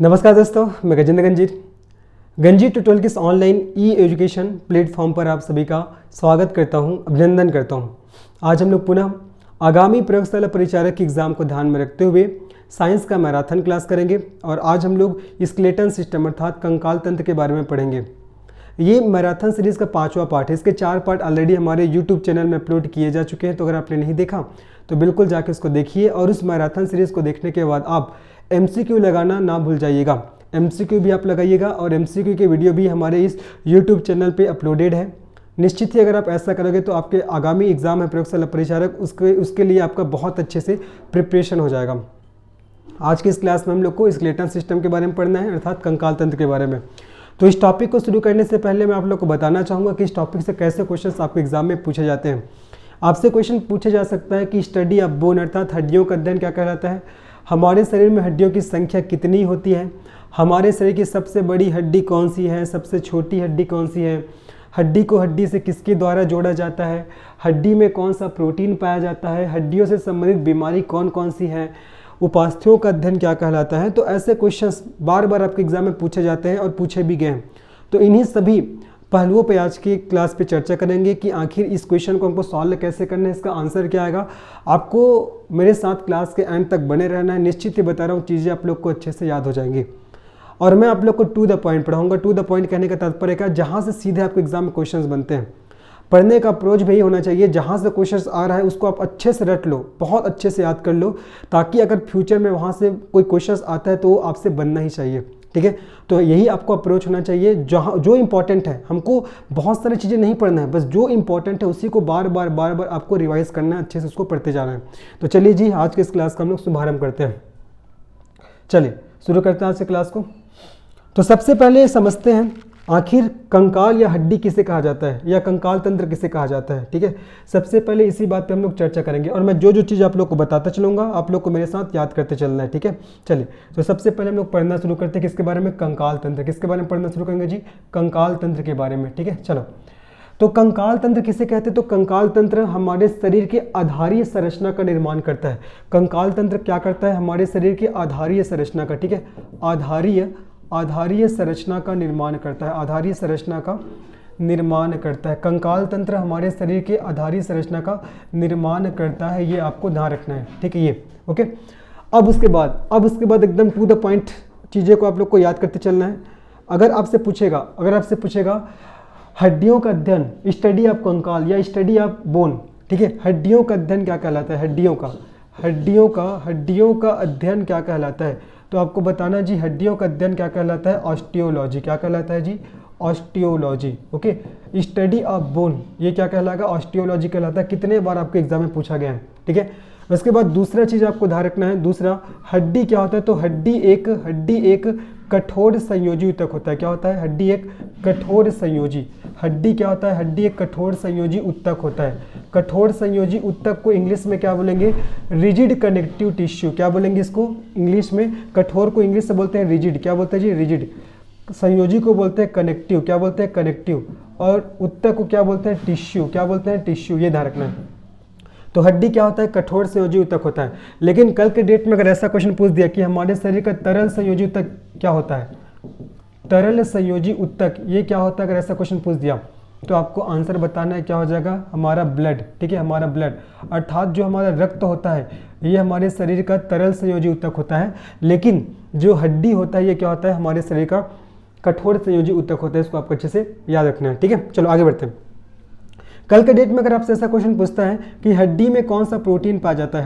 नमस्कार दोस्तों, मैं गजेंद्र गंजीर ट्यूटोरियल के इस ऑनलाइन ई एजुकेशन प्लेटफॉर्म पर आप सभी का स्वागत करता हूं, अभिनंदन करता हूं। आज हम लोग पुनः आगामी प्रयोगशाला परिचारक के एग्ज़ाम को ध्यान में रखते हुए साइंस का मैराथन क्लास करेंगे और आज हम लोग स्केलेटन सिस्टम अर्थात कंकाल तंत्र के बारे में पढ़ेंगे। ये मैराथन सीरीज़ का 5वां पार्ट है। इसके 4 पार्ट ऑलरेडी हमारे यूट्यूब चैनल में अपलोड किए जा चुके हैं, तो अगर आपने नहीं देखा तो बिल्कुल जाके उसको देखिए और उस मैराथन सीरीज़ को देखने के बाद आप MCQ लगाना ना भूल जाइएगा। MCQ भी आप लगाइएगा और MCQ के वीडियो भी हमारे इस यूट्यूब चैनल पे अपलोडेड है। निश्चित ही अगर आप ऐसा करोगे तो आपके आगामी एग्ज़ाम है प्रयोगशाला परिचारक, उसके लिए आपका बहुत अच्छे से प्रिपरेशन हो जाएगा। आज की इस क्लास में हम लोग को स्केलेटन सिस्टम के बारे में पढ़ना है अर्थात कंकाल तंत्र के बारे में। तो इस टॉपिक को शुरू करने से पहले मैं आप लोग को बताना चाहूँगा कि इस टॉपिक से कैसे क्वेश्चन आपके एग्जाम में पूछे जाते हैं। आपसे क्वेश्चन पूछा जा सकता है कि स्टडी ऑफ बोन अर्थात हड्डियों का अध्ययन क्या कहलाता है, हमारे शरीर में हड्डियों की संख्या कितनी होती है, हमारे शरीर की सबसे बड़ी हड्डी कौन सी है, सबसे छोटी हड्डी कौन सी है, हड्डी को हड्डी से किसके द्वारा जोड़ा जाता है, हड्डी में कौन सा प्रोटीन पाया जाता है, हड्डियों से संबंधित बीमारी कौन कौन सी है, उपास्थ्यों का अध्ययन क्या कहलाता है। तो ऐसे क्वेश्चंस बार बार आपके एग्जाम में पूछे जाते हैं और पूछे भी गए हैं। तो इन्हीं सभी पहलुओं पे आज की क्लास पे चर्चा करेंगे कि आखिर इस क्वेश्चन को हमको सॉल्व कैसे करना है, इसका आंसर क्या आएगा। आपको मेरे साथ क्लास के एंड तक बने रहना है। निश्चित ही बता रहा हूँ, चीज़ें आप लोग को अच्छे से याद हो जाएंगी और मैं आप लोग को टू द पॉइंट पढ़ाऊँगा। टू द पॉइंट कहने का तात्पर्य क्या, जहाँ से सीधे आपके एग्जाम में क्वेश्चन बनते हैं। पढ़ने का अप्रोच भी होना चाहिए, जहाँ से क्वेश्चंस आ रहा है उसको आप अच्छे से रट लो, बहुत अच्छे से याद कर लो, ताकि अगर फ्यूचर में वहाँ से कोई क्वेश्चंस आता है तो वो आपसे बनना ही चाहिए। ठीक है, तो यही आपको अप्रोच होना चाहिए। जहाँ जो इंपॉर्टेंट है, हमको बहुत सारी चीज़ें नहीं पढ़ना है, बस जो इंपॉर्टेंट है उसी को बार बार आपको रिवाइज करना है, अच्छे से उसको पढ़ते जाना है। तो चलिए जी, आज के इस क्लास का हम लोग शुभारंभ करते हैं। चलिए शुरू करते हैं आज से क्लास को। तो सबसे पहले समझते हैं आखिर कंकाल या हड्डी किसे कहा जाता है या कंकाल तंत्र किसे कहा जाता है। ठीक है, सबसे पहले इसी बात पे हम लोग चर्चा करेंगे और मैं जो जो चीज़ आप लोग को बताता चलूँगा, आप लोग को मेरे साथ याद करते चलना है। ठीक है, चलिए तो सबसे पहले हम लोग पढ़ना शुरू करते हैं किसके बारे में, कंकाल तंत्र। किसके बारे में पढ़ना शुरू करेंगे जी, कंकाल तंत्र के बारे में। ठीक है, चलो तो कंकाल तंत्र किसे कहते हैं, तो कंकाल तंत्र हमारे शरीर के आधारीय संरचना का निर्माण करता है। कंकाल तंत्र क्या करता है, हमारे शरीर के आधारीय संरचना का, ठीक है, आधारीय संरचना का निर्माण करता है, आधारीय संरचना का निर्माण करता है। कंकाल तंत्र हमारे शरीर के आधारीय संरचना का निर्माण करता है, ये आपको ध्यान रखना है। ठीक है, ये ओके। अब उसके बाद एकदम टू द पॉइंट चीज़ें को आप लोग को याद करते चलना है। अगर आपसे पूछेगा हड्डियों का अध्ययन, स्टडी ऑफ कंकाल या स्टडी ऑफ बोन, ठीक है, हड्डियों का अध्ययन क्या कहलाता है, हड्डियों का अध्ययन क्या कहलाता है, तो आपको बताना जी हड्डियों का अध्ययन क्या कहलाता है, ऑस्टियोलॉजी। क्या कहलाता है जी, osteology. Okay, study of bone ये क्या कहलाएगा, ऑस्टियोलॉजी कहलाता है। कितने बार आपके एग्जाम में पूछा गया है। ठीक है, उसके बाद दूसरा चीज़ आपको ध्यान रखना है, दूसरा हड्डी क्या होता है, तो हड्डी एक कठोर संयोजी ऊतक होता है। क्या होता है, हड्डी एक कठोर संयोजी, हड्डी क्या होता है, हड्डी एक कठोर संयोजी ऊतक होता है। कठोर संयोजी ऊतक को इंग्लिश में क्या बोलेंगे, रिजिड कनेक्टिव टिश्यू। क्या बोलेंगे इसको इंग्लिश में, कठोर को इंग्लिश से बोलते हैं रिजिड। क्या बोलते हैं जी, रिजिड। संयोजी को बोलते हैं कनेक्टिव। क्या बोलते हैं, कनेक्टिव। और ऊतक को क्या बोलते हैं, टिश्यू। क्या बोलते हैं, टिश्यू। ये ध्यान रखना है। तो हड्डी क्या होता है, कठोर संयोजी ऊतक होता है। लेकिन कल के डेट में अगर ऐसा क्वेश्चन पूछ दिया कि हमारे शरीर का तरल संयोजी ऊतक क्या होता है, तरल संयोजी ऊतक ये क्या होता है, अगर ऐसा क्वेश्चन पूछ दिया तो आपको आंसर बताना है, क्या हो जाएगा, हमारा ब्लड। ठीक है, हमारा ब्लड अर्थात जो हमारा रक्त होता है ये हमारे शरीर का तरल संयोजी ऊतक होता है। लेकिन जो हड्डी होता है ये क्या होता है, हमारे शरीर का कठोर संयोजी ऊतक होता है। इसको आपको अच्छे से याद रखना है। ठीक है, चलो आगे बढ़ते हैं। कल के डेट में अगर आपसे ऐसा क्वेश्चन पूछता है कि हड्डी में कौन सा प्रोटीन पाया जाता है,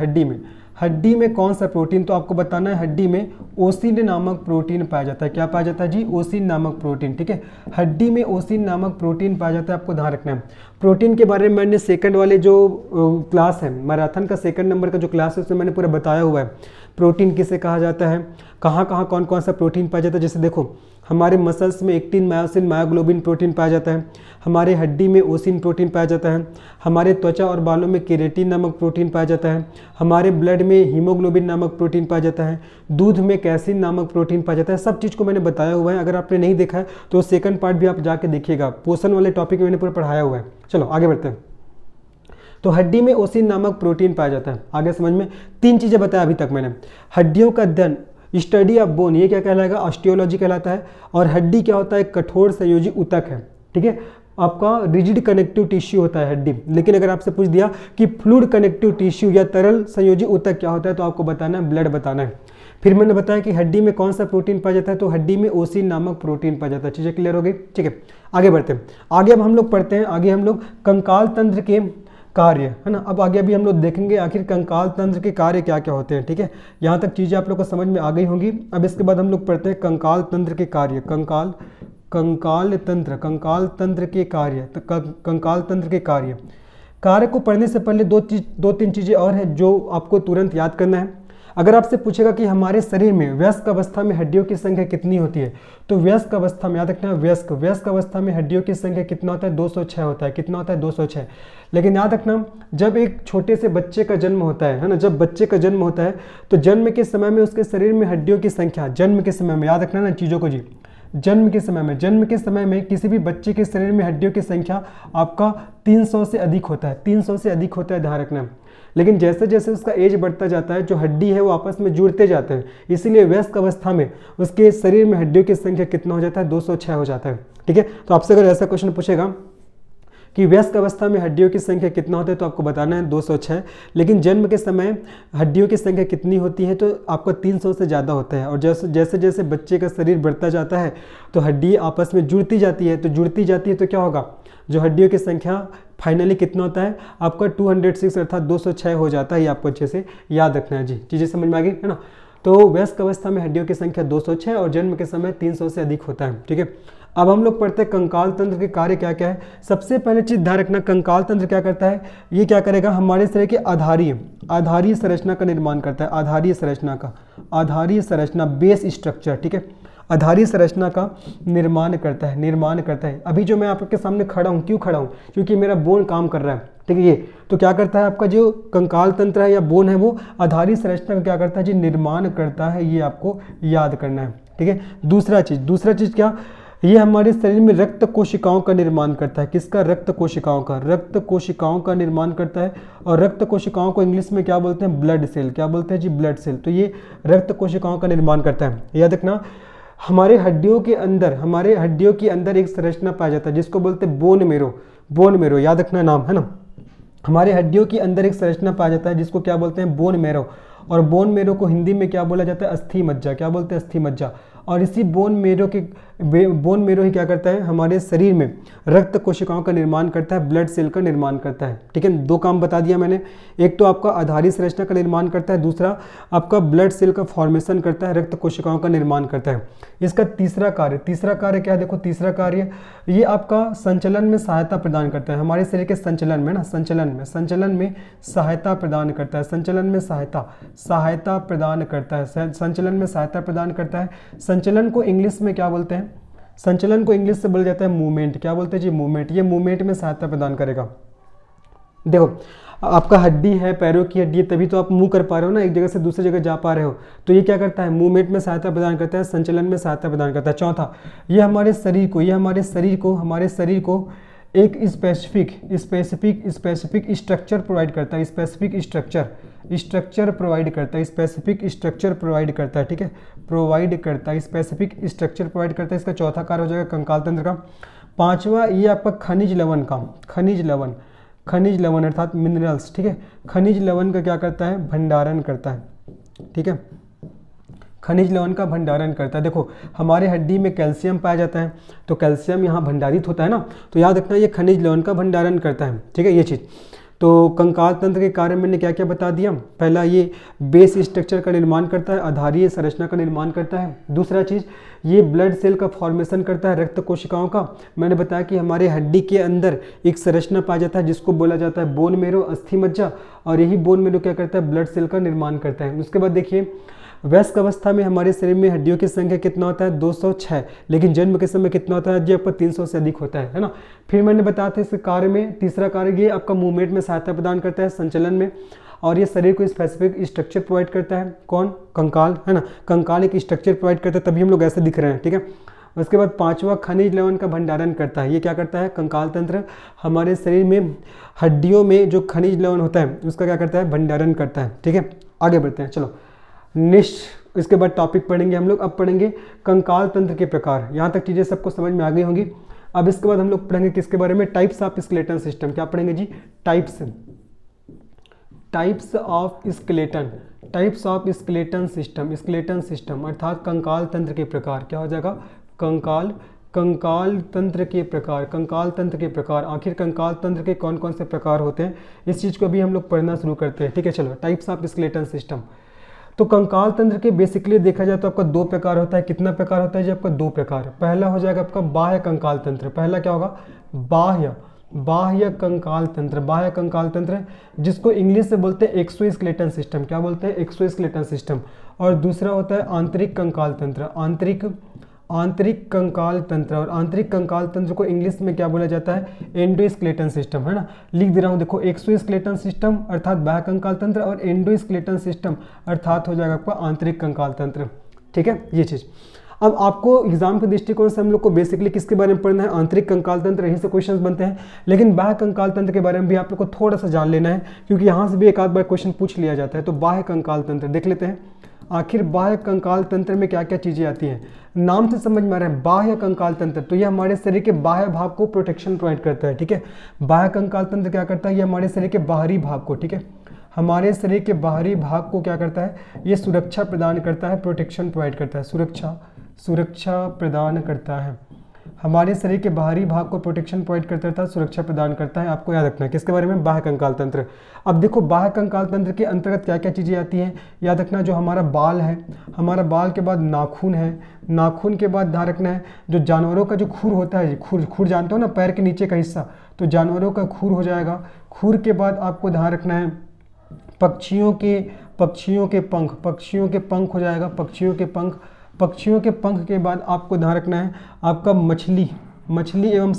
हड्डी में कौन सा प्रोटीन, तो आपको बताना है हड्डी में ओसिन नामक प्रोटीन पाया जाता है। क्या पाया जाता है जी, ओसिन नामक प्रोटीन। ठीक है, हड्डी में ओसिन नामक प्रोटीन पाया जाता है, आपको ध्यान रखना है। प्रोटीन के बारे में मैंने सेकंड वाले जो क्लास है, मैराथन का सेकंड नंबर का जो क्लास है उसमें मैंने पूरा बताया हुआ है प्रोटीन किसे कहा जाता है, कहाँ कौन कौन सा प्रोटीन पाया जाता है। जैसे देखो, हमारे मसल्स में एक्टिन, मायोसिन, मायोग्लोबिन प्रोटीन पाया जाता है, हमारे हड्डी में ओसिन प्रोटीन पाया जाता है, हमारे त्वचा और बालों में केराटिन नामक प्रोटीन पाया जाता है, हमारे ब्लड में हीमोग्लोबिन नामक प्रोटीन पाया जाता है, दूध में कैसिन नामक प्रोटीन पाया जाता है। सब चीज़ को मैंने बताया हुआ है। अगर आपने नहीं देखा है तो सेकंड पार्ट भी आप जाके देखिएगा, पोषण वाले टॉपिक में मैंने पूरा पढ़ाया हुआ है। चलो आगे बढ़ते हैं। तो हड्डी में ओसिन नामक प्रोटीन पाया जाता है। आगे समझ में 3 चीज़ें बताया अभी तक मैंने। हड्डियों का अध्ययन स्टडी ऑफ बोन ये क्या कहलाएगा, ऑस्टियोलॉजी कहलाता है। और हड्डी क्या होता है, कठोर संयोजी ऊतक है, ठीक है, आपका रिजिड कनेक्टिव टिश्यू होता है हड्डी। लेकिन अगर आपसे पूछ दिया कि फ्लूइड कनेक्टिव टिश्यू या तरल संयोजी ऊतक क्या होता है, तो आपको बताना है ब्लड बताना है। फिर मैंने बताया कि हड्डी में कौन सा प्रोटीन पाया जाता है, तो हड्डी में ओसिन नामक प्रोटीन पाया जाता है। चीज़ें क्लियर हो गई, ठीक है, आगे बढ़ते हैं। आगे अब हम लोग पढ़ते हैं, आगे हम लोग कंकाल तंत्र के कार्य, है ना। अब आगे अभी हम लोग देखेंगे आखिर कंकाल तंत्र के कार्य क्या क्या होते हैं, ठीक है। यहाँ तक चीज़ें आप लोग को समझ में आ गई होंगी। अब इसके बाद हम लोग पढ़ते हैं कंकाल तंत्र के कार्य, कंकाल तंत्र के कार्य, कंकाल तंत्र के कार्य को पढ़ने से पहले दो तीन चीज़ें और हैं जो आपको तुरंत याद करना है। अगर आपसे पूछेगा कि हमारे शरीर में वयस्क अवस्था में हड्डियों की संख्या कितनी होती है, तो वयस्क अवस्था में याद रखना है, वयस्क अवस्था में हड्डियों की संख्या कितना होता है, 206 होता है। कितना होता है, 206। लेकिन याद रखना, जब एक छोटे से बच्चे का जन्म होता है ना, जब बच्चे का जन्म होता है तो जन्म के समय में उसके शरीर में हड्डियों की संख्या, जन्म के समय में याद रखना ना चीज़ों को जी, जन्म के समय में किसी भी बच्चे के शरीर में हड्डियों की संख्या आपका 300 से अधिक होता है, 300 से अधिक होता है, ध्यान रखना। लेकिन जैसे जैसे उसका एज बढ़ता जाता है, जो हड्डी है वो आपस में जुड़ते जाते हैं, इसीलिए वयस्क अवस्था में उसके शरीर में हड्डियों की संख्या कितना हो जाता है, 206 हो जाता है, ठीक है। तो आपसे अगर ऐसा क्वेश्चन पूछेगा कि वयस्क अवस्था में हड्डियों की संख्या कितना होता है, तो आपको बताना है 206। लेकिन जन्म के समय हड्डियों की संख्या कितनी होती है, तो आपको 300 से ज़्यादा होता है। और जैसे जैसे बच्चे का शरीर बढ़ता जाता है तो हड्डी आपस में जुड़ती जाती है, तो क्या होगा, जो हड्डियों की संख्या फाइनली कितना होता है आपका 206 अर्थात 206 हो जाता है। ये आपको अच्छे से याद रखना है जी, चीज़ें समझ में आ गई है ना। तो वयस्क अवस्था में हड्डियों की संख्या 206 और जन्म के समय 300 से अधिक होता है, ठीक है। अब हम लोग पढ़ते हैं कंकाल तंत्र के कार्य क्या क्या है। सबसे पहले चीज़ ध्यान रखना, कंकाल तंत्र क्या करता है, ये क्या करेगा, हमारे शरीर के आधारीय संरचना का निर्माण करता है, आधारीय संरचना बेस स्ट्रक्चर, ठीक है, आधारीय संरचना का निर्माण करता है। अभी जो मैं आपके सामने खड़ा हूँ, क्यों खड़ा हूँ, क्योंकि मेरा बोन काम कर रहा है, ठीक है। ये तो क्या करता है, आपका जो कंकाल तंत्र है या बोन है वो आधारीय संरचना का क्या करता है जी, निर्माण करता है। ये आपको याद करना है, ठीक है। दूसरा चीज़ क्या, ये हमारे शरीर में रक्त कोशिकाओं का निर्माण करता है। किसका, रक्त कोशिकाओं का निर्माण करता है। और रक्त कोशिकाओं को इंग्लिश में क्या बोलते हैं, ब्लड सेल, क्या बोलते हैं जी, ब्लड सेल। तो ये रक्त कोशिकाओं का निर्माण करता है। याद रखना, हमारे हड्डियों के अंदर एक संरचना पाया जाता है जिसको बोलते हैं बोन मेरो, याद रखना नाम, है ना। हमारे हड्डियों के अंदर एक संरचना पाया जाता है जिसको क्या बोलते हैं, बोन मेरो। और बोन मेरो को हिंदी में क्या बोला जाता है, अस्थि मज्जा, क्या बोलते हैं, अस्थि मज्जा। और इसी बोन मेरो ही क्या करता है, हमारे शरीर में रक्त कोशिकाओं का निर्माण करता है, ब्लड सेल का निर्माण करता है, ठीक है। दो काम बता दिया मैंने, एक तो आपका आधारीय संरचना का निर्माण करता है, दूसरा आपका ब्लड सेल का फॉर्मेशन करता है, रक्त कोशिकाओं का निर्माण करता है। इसका तीसरा कार्य क्या है, देखो तीसरा कार्य ये आपका संचलन में सहायता प्रदान करता है। हमारे शरीर के संचलन में संचलन में सहायता प्रदान करता है, संचलन में सहायता प्रदान करता है। संचलन को इंग्लिश में क्या बोलते हैं, संचलन को इंग्लिश से बोला जाता है मूवमेंट, क्या बोलते हैं जी, मूवमेंट। ये मूवमेंट में सहायता प्रदान करेगा। देखो आपका हड्डी है, पैरों की हड्डी, तभी तो आप मूव कर पा रहे हो ना, एक जगह से दूसरी जगह जा पा रहे हो। तो ये क्या करता है, मूवमेंट में सहायता प्रदान करता है, संचलन में सहायता प्रदान करता है। चौथा, ये हमारे शरीर को एक स्पेसिफिक स्ट्रक्चर प्रोवाइड करता है, स्पेसिफिक स्ट्रक्चर प्रोवाइड करता है, ठीक है, स्पेसिफिक स्ट्रक्चर प्रोवाइड करता है। इसका चौथा कार्य हो जाएगा कंकाल तंत्र का। पांचवा, ये आपका खनिज लवण अर्थात मिनरल्स, ठीक है, खनिज लवण का क्या करता है, भंडारण करता है, ठीक है, खनिज लवण का भंडारण करता है। देखो हमारे हड्डी में कैल्शियम पाया जाता है, तो कैल्शियम यहाँ भंडारित होता है ना, तो याद रखना ये खनिज लवण का भंडारण करता है, ठीक है, ये चीज़। तो कंकाल तंत्र के कार्य मैंने क्या क्या बता दिया। पहला, ये बेस स्ट्रक्चर का निर्माण करता है, आधारीय संरचना का निर्माण करता है। दूसरा चीज़, ये ब्लड सेल का फॉर्मेशन करता है, रक्त कोशिकाओं का। मैंने बताया कि हमारे हड्डी के अंदर एक संरचना पाया जाता है जिसको बोला जाता है बोन मेरो, अस्थि मज्जा। और यही बोन मेरो क्या करता है, ब्लड सेल का निर्माण करता है। उसके बाद देखिए, वयस्क अवस्था में हमारे शरीर में हड्डियों की संख्या कितना होता है, 206। लेकिन जन्म के समय कितना होता है जी, आपका 300 से अधिक होता है ना। फिर मैंने बताया था इस कार्य में तीसरा कार्य ये आपका मूवमेंट में सहायता प्रदान करता है, संचलन में। और ये शरीर को स्पेसिफिक स्ट्रक्चर प्रोवाइड करता है, कौन, कंकाल, है ना। कंकाल एक स्ट्रक्चर प्रोवाइड करता है, तभी हम लोग ऐसे दिख रहे हैं, ठीक है। उसके बाद पांचवा, खनिज लवण का भंडारण करता है। ये क्या करता है, कंकाल तंत्र हमारे शरीर में हड्डियों में जो खनिज लवण होता है उसका क्या करता है, भंडारण करता है, ठीक है। आगे बढ़ते हैं, चलो। नेक्स्ट इसके बाद टॉपिक पढ़ेंगे हम लोग, अब पढ़ेंगे कंकाल तंत्र के प्रकार। यहाँ तक चीज़ें सबको समझ में आ गई होंगी। अब इसके बाद हम लोग पढ़ेंगे किसके बारे में, टाइप्स ऑफ स्केलेटन सिस्टम। क्या पढ़ेंगे जी, types of skeleton, types of skeleton system अर्थात कंकाल तंत्र के प्रकार। क्या हो जाएगा, कंकाल तंत्र के प्रकार। आखिर कंकाल तंत्र के कौन कौन से प्रकार होते हैं, इस चीज़ को भी हम लोग पढ़ना शुरू करते हैं। ठीक है, चलो टाइप्स ऑफ स्केलेटन सिस्टम। तो कंकाल तंत्र के बेसिकली देखा जाए तो आपका 2 प्रकार होता है। कितना प्रकार होता है जी, आपका 2 प्रकार। पहला हो जाएगा आपका बाह्य कंकाल तंत्र। पहला क्या होगा, बाह्य कंकाल तंत्र, जिसको इंग्लिश से बोलते हैं एक्सोस्केलेटन सिस्टम। क्या बोलते हैं, एक्सोस्केलेटन सिस्टम। और दूसरा होता है आंतरिक कंकाल तंत्र, आंतरिक कंकाल तंत्र। और आंतरिक कंकाल तंत्र को इंग्लिश में क्या बोला जाता है, एंडोस्केलेटन सिस्टम, है ना। लिख दे रहा हूँ, देखो, एक्सोस्केलेटन सिस्टम अर्थात बाह्य कंकाल तंत्र और एंडोस्केलेटन सिस्टम अर्थात हो जाएगा आपका आंतरिक कंकाल तंत्र। ठीक है, ये चीज़। अब आपको एग्जाम के दृष्टिकोण से हम लोग को बेसिकली किसके बारे में पढ़ना है, आंतरिक कंकाल तंत्र, यहीं से क्वेश्चंस बनते हैं। लेकिन बाह्य कंकाल तंत्र के बारे में भी आप लोग को थोड़ा सा जान लेना है, क्योंकि यहाँ से भी एक आध बार क्वेश्चन पूछ लिया जाता है। तो बाह्य कंकाल तंत्र देख लेते हैं, आखिर बाह्य कंकाल तंत्र में क्या क्या चीज़ें आती हैं। नाम से समझ में आ रहा है बाह्य कंकाल तंत्र, तो ये हमारे शरीर के बाह्य भाग को प्रोटेक्शन प्रोवाइड करता है। ठीक है, बाह्य कंकाल तंत्र क्या करता है, ये हमारे शरीर के बाहरी भाग को, ठीक है, हमारे शरीर के बाहरी भाग को क्या करता है, ये सुरक्षा प्रदान करता है, प्रोटेक्शन प्रोवाइड करता है, सुरक्षा प्रदान करता है। हमारे शरीर के बाहरी भाग को प्रोटेक्शन प्रोवाइड करता है, सुरक्षा प्रदान करता है। आपको याद रखना है किसके बारे में, बाह्य कंकाल तंत्र। अब देखो, बाह्य कंकाल तंत्र के अंतर्गत क्या क्या चीज़ें आती हैं, याद रखना। जो हमारा बाल है, हमारा बाल के बाद नाखून है, नाखून के बाद ध्यान रखना है जो जानवरों का जो खुर होता है, खुर जानते हो ना, पैर के नीचे का हिस्सा, तो जानवरों का खुर हो जाएगा। खुर के बाद आपको ध्यान रखना है पक्षियों के पंख हो जाएगा, पक्षियों के पंख के बाद आपको ध्यान रखना है आपका मछली एवं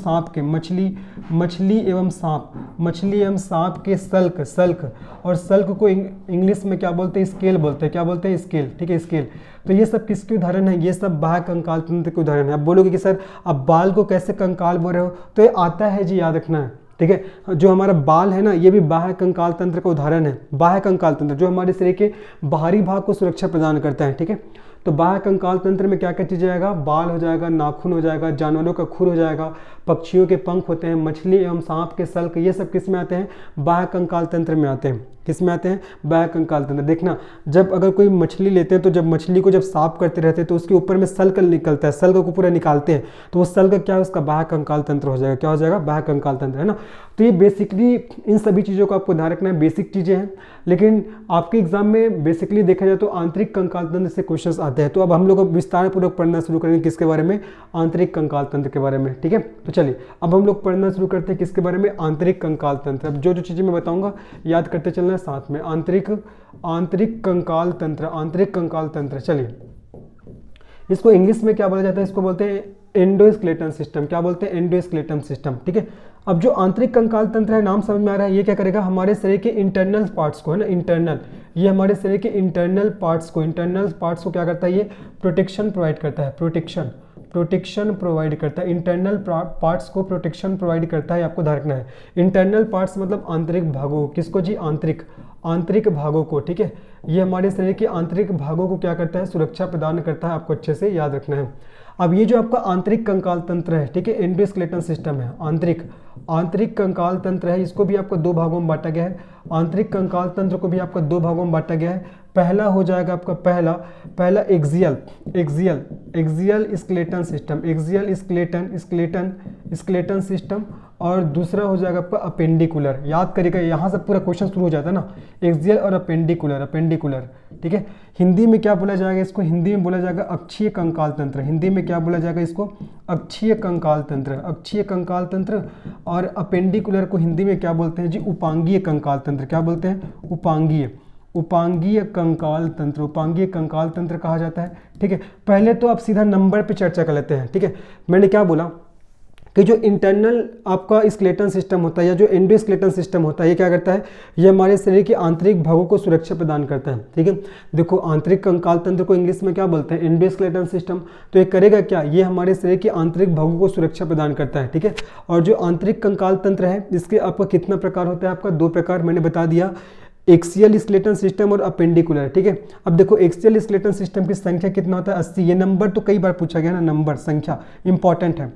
सांप के सल्क, और सल्क को इंग्लिश में क्या बोलते हैं, स्केल बोलते हैं। क्या बोलते हैं, स्केल। ठीक है, स्केल। तो ये सब किसके उदाहरण है, ये सब बाह्य कंकाल तंत्र के उदाहरण है। आप बोलोगे कि सर आप बाल को कैसे कंकाल बोल रहे हो, तो ये आता है जी, याद रखना है। ठीक है, जो हमारा बाल है ना, ये भी बाह्य कंकाल तंत्र का उदाहरण है। बाह्य कंकाल तंत्र जो हमारे शरीर के बाहरी भाग को सुरक्षा प्रदान करता है। ठीक है, तो बाह्य कंकाल तंत्र में क्या क्या चीज़ें आएगा, बाल हो जाएगा, नाखून हो जाएगा, जानवरों का खुर हो जाएगा, पक्षियों के पंख होते हैं, मछली एवं सांप के सल्क, ये सब किस में आते हैं, बाह्य कंकाल तंत्र में आते हैं। किस में आते हैं, बाह्य कंकाल तंत्र। देखना, जब अगर कोई मछली लेते हैं तो जब मछली को जब साफ करते रहते हैं तो उसके ऊपर में सल्क निकलता है, सल्क को पूरा निकालते हैं, तो वो सल्क क्या है, उसका बाह्य कंकाल तंत्र हो जाएगा। क्या हो जाएगा, बाह्य कंकाल तंत्र, है ना। तो ये बेसिकली इन सभी चीज़ों को आपको ध्यान रखना है, बेसिक चीज़ें हैं। लेकिन आपके एग्जाम में बेसिकली देखा जाए तो आंतरिक कंकाल तंत्र से क्वेश्चंस आते हैं। तो अब हम लोग विस्तार पूर्वक पढ़ना शुरू करेंगे किसके बारे में, आंतरिक कंकाल तंत्र के बारे में। ठीक है, तो चलिए अब हम लोग पढ़ना शुरू करते हैं किसके बारे में, आंतरिक कंकाल तंत्र। अब जो जो चीज़ें मैं बताऊंगा याद करते चलना है साथ में। आंतरिक कंकाल तंत्र, चलिए इसको इंग्लिश में क्या बोला जाता है, इसको बोलते हैं एंडोस्केलेटन सिस्टम। क्या बोलते हैं, एंडोस्केलेटन सिस्टम। ठीक है, अब जो आंतरिक कंकाल तंत्र है, नाम समझ में आ रहा है, ये क्या करेगा, हमारे शरीर के इंटरनल पार्ट्स को, है ना, इंटरनल, ये हमारे शरीर के इंटरनल पार्ट्स को क्या करता है, ये प्रोटेक्शन प्रोवाइड करता है, प्रोटेक्शन प्रोवाइड करता है, इंटरनल पार्ट्स को प्रोटेक्शन प्रोवाइड करता है। आपको ध्यान रखना है, इंटरनल पार्ट्स मतलब आंतरिक भागों, किसको जी, आंतरिक भागों को। ठीक है, ये हमारे शरीर के आंतरिक भागों को क्या करता है, सुरक्षा प्रदान करता है। आपको अच्छे से याद रखना है। अब ये जो आपका आंतरिक कंकाल तंत्र है, ठीक है, एंडोस्केलेटन सिस्टम है, आंतरिक कंकाल तंत्र है, इसको भी आपको 2 भागों में बांटा गया है। आंतरिक कंकाल तंत्र को भी आपको 2 भागों में बांटा गया है। पहला हो जाएगा आपका पहला एक्सियल स्केलेटन सिस्टम, और दूसरा हो जाएगा आपका अपेंडिकुलर। याद करिएगा, यहाँ से पूरा क्वेश्चन शुरू हो जाता है ना, एक्सियल और अपेंडिकुलर। ठीक है, हिंदी में क्या बोला जाएगा इसको, हिंदी में बोला जाएगा अक्षीय कंकाल तंत्र। हिंदी में क्या बोला जाएगा इसको, अक्षीय कंकाल तंत्र। और अपेंडिकुलर को हिंदी में क्या बोलते हैं जी, उपांगीय कंकाल तंत्र। क्या बोलते हैं, उपांगीय कंकाल तंत्र कहा जाता है। ठीक है, पहले तो आप सीधा नंबर पे चर्चा कर लेते हैं। ठीक है, मैंने क्या बोला कि जो इंटरनल आपका स्केलेटन सिस्टम होता है या जो एंडोस्केलेटन सिस्टम होता है, ये क्या करता है, ये हमारे शरीर के आंतरिक भागों को सुरक्षा प्रदान करता है। ठीक है, देखो आंतरिक कंकाल तंत्र को इंग्लिश में क्या बोलते हैं, एंडोस्केलेटन सिस्टम। तो ये करेगा क्या, ये हमारे शरीर के आंतरिक भागों को सुरक्षा प्रदान करता है। ठीक है, और जो आंतरिक कंकाल तंत्र है, इसके आपका कितना प्रकार होता है, आपका 2 प्रकार मैंने बता दिया, एक्सियल स्केलेटन सिस्टम और अपेंडिकुलर, ठीक है। अब देखो एक्सियल स्केलेटन सिस्टम की संख्या कितना होता है 80। ये नंबर तो कई बार पूछा गया ना, नंबर संख्या इंपॉर्टेंट है,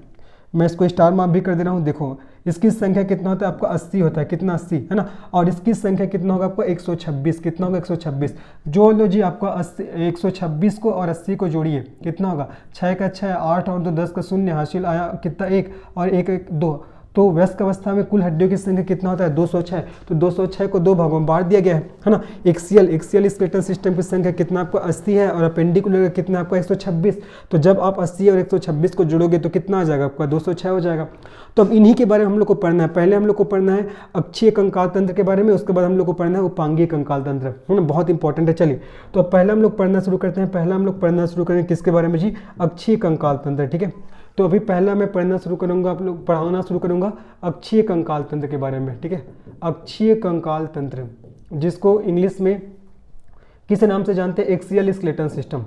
मैं इसको स्टार मार्क भी कर दे रहा हूँ। देखो इसकी संख्या कितना होता है आपका 80 होता है, कितना 80 है ना, और इसकी संख्या कितना होगा आपका 126, कितना होगा 126। जोड़ लो जी आपका 80, 126 को और 80 को जोड़िए, कितना होगा 6 का 6, 8 और 2 10 का 0, हासिल आया कितना 1 और 1 1 2। तो वयस्क अवस्था में कुल हड्डियों की संख्या कितना होता है 206। तो 206 को 2 भागों में बांट दिया गया है ना। एक्सियल स्केलेटन सिस्टम की संख्या कितना आपको 80 है और अपेंडिकुलर का कितना आपका 126। तो जब आप 80 और 126 को जोड़ोगे तो कितना आ जाएगा आपका 206 हो जाएगा। तो अब इन्हीं के बारे में हम लोग को पढ़ना है। पहले हम लोग को पढ़ना है अक्षीय कंकाल तंत्र के बारे में, उसके बाद हम लोग को पढ़ना है उपांगीय कंकाल तंत्र, है ना, बहुत इंपॉर्टेंट है। चलिए तो अब पहले हम लोग पढ़ना शुरू करते हैं। पहला हम लोग पढ़ना शुरू करेंगे किसके बारे में जी, अक्षीय कंकाल तंत्र, ठीक है। तो अभी पहला मैं पढ़ना शुरू करूंगा, आप लोग पढ़ाना शुरू करूंगा अक्षीय कंकाल तंत्र के बारे में, ठीक है। अक्षीय कंकाल तंत्र, जिसको इंग्लिश में किस नाम से जानते हैं, एक्सियल स्केलेटन सिस्टम,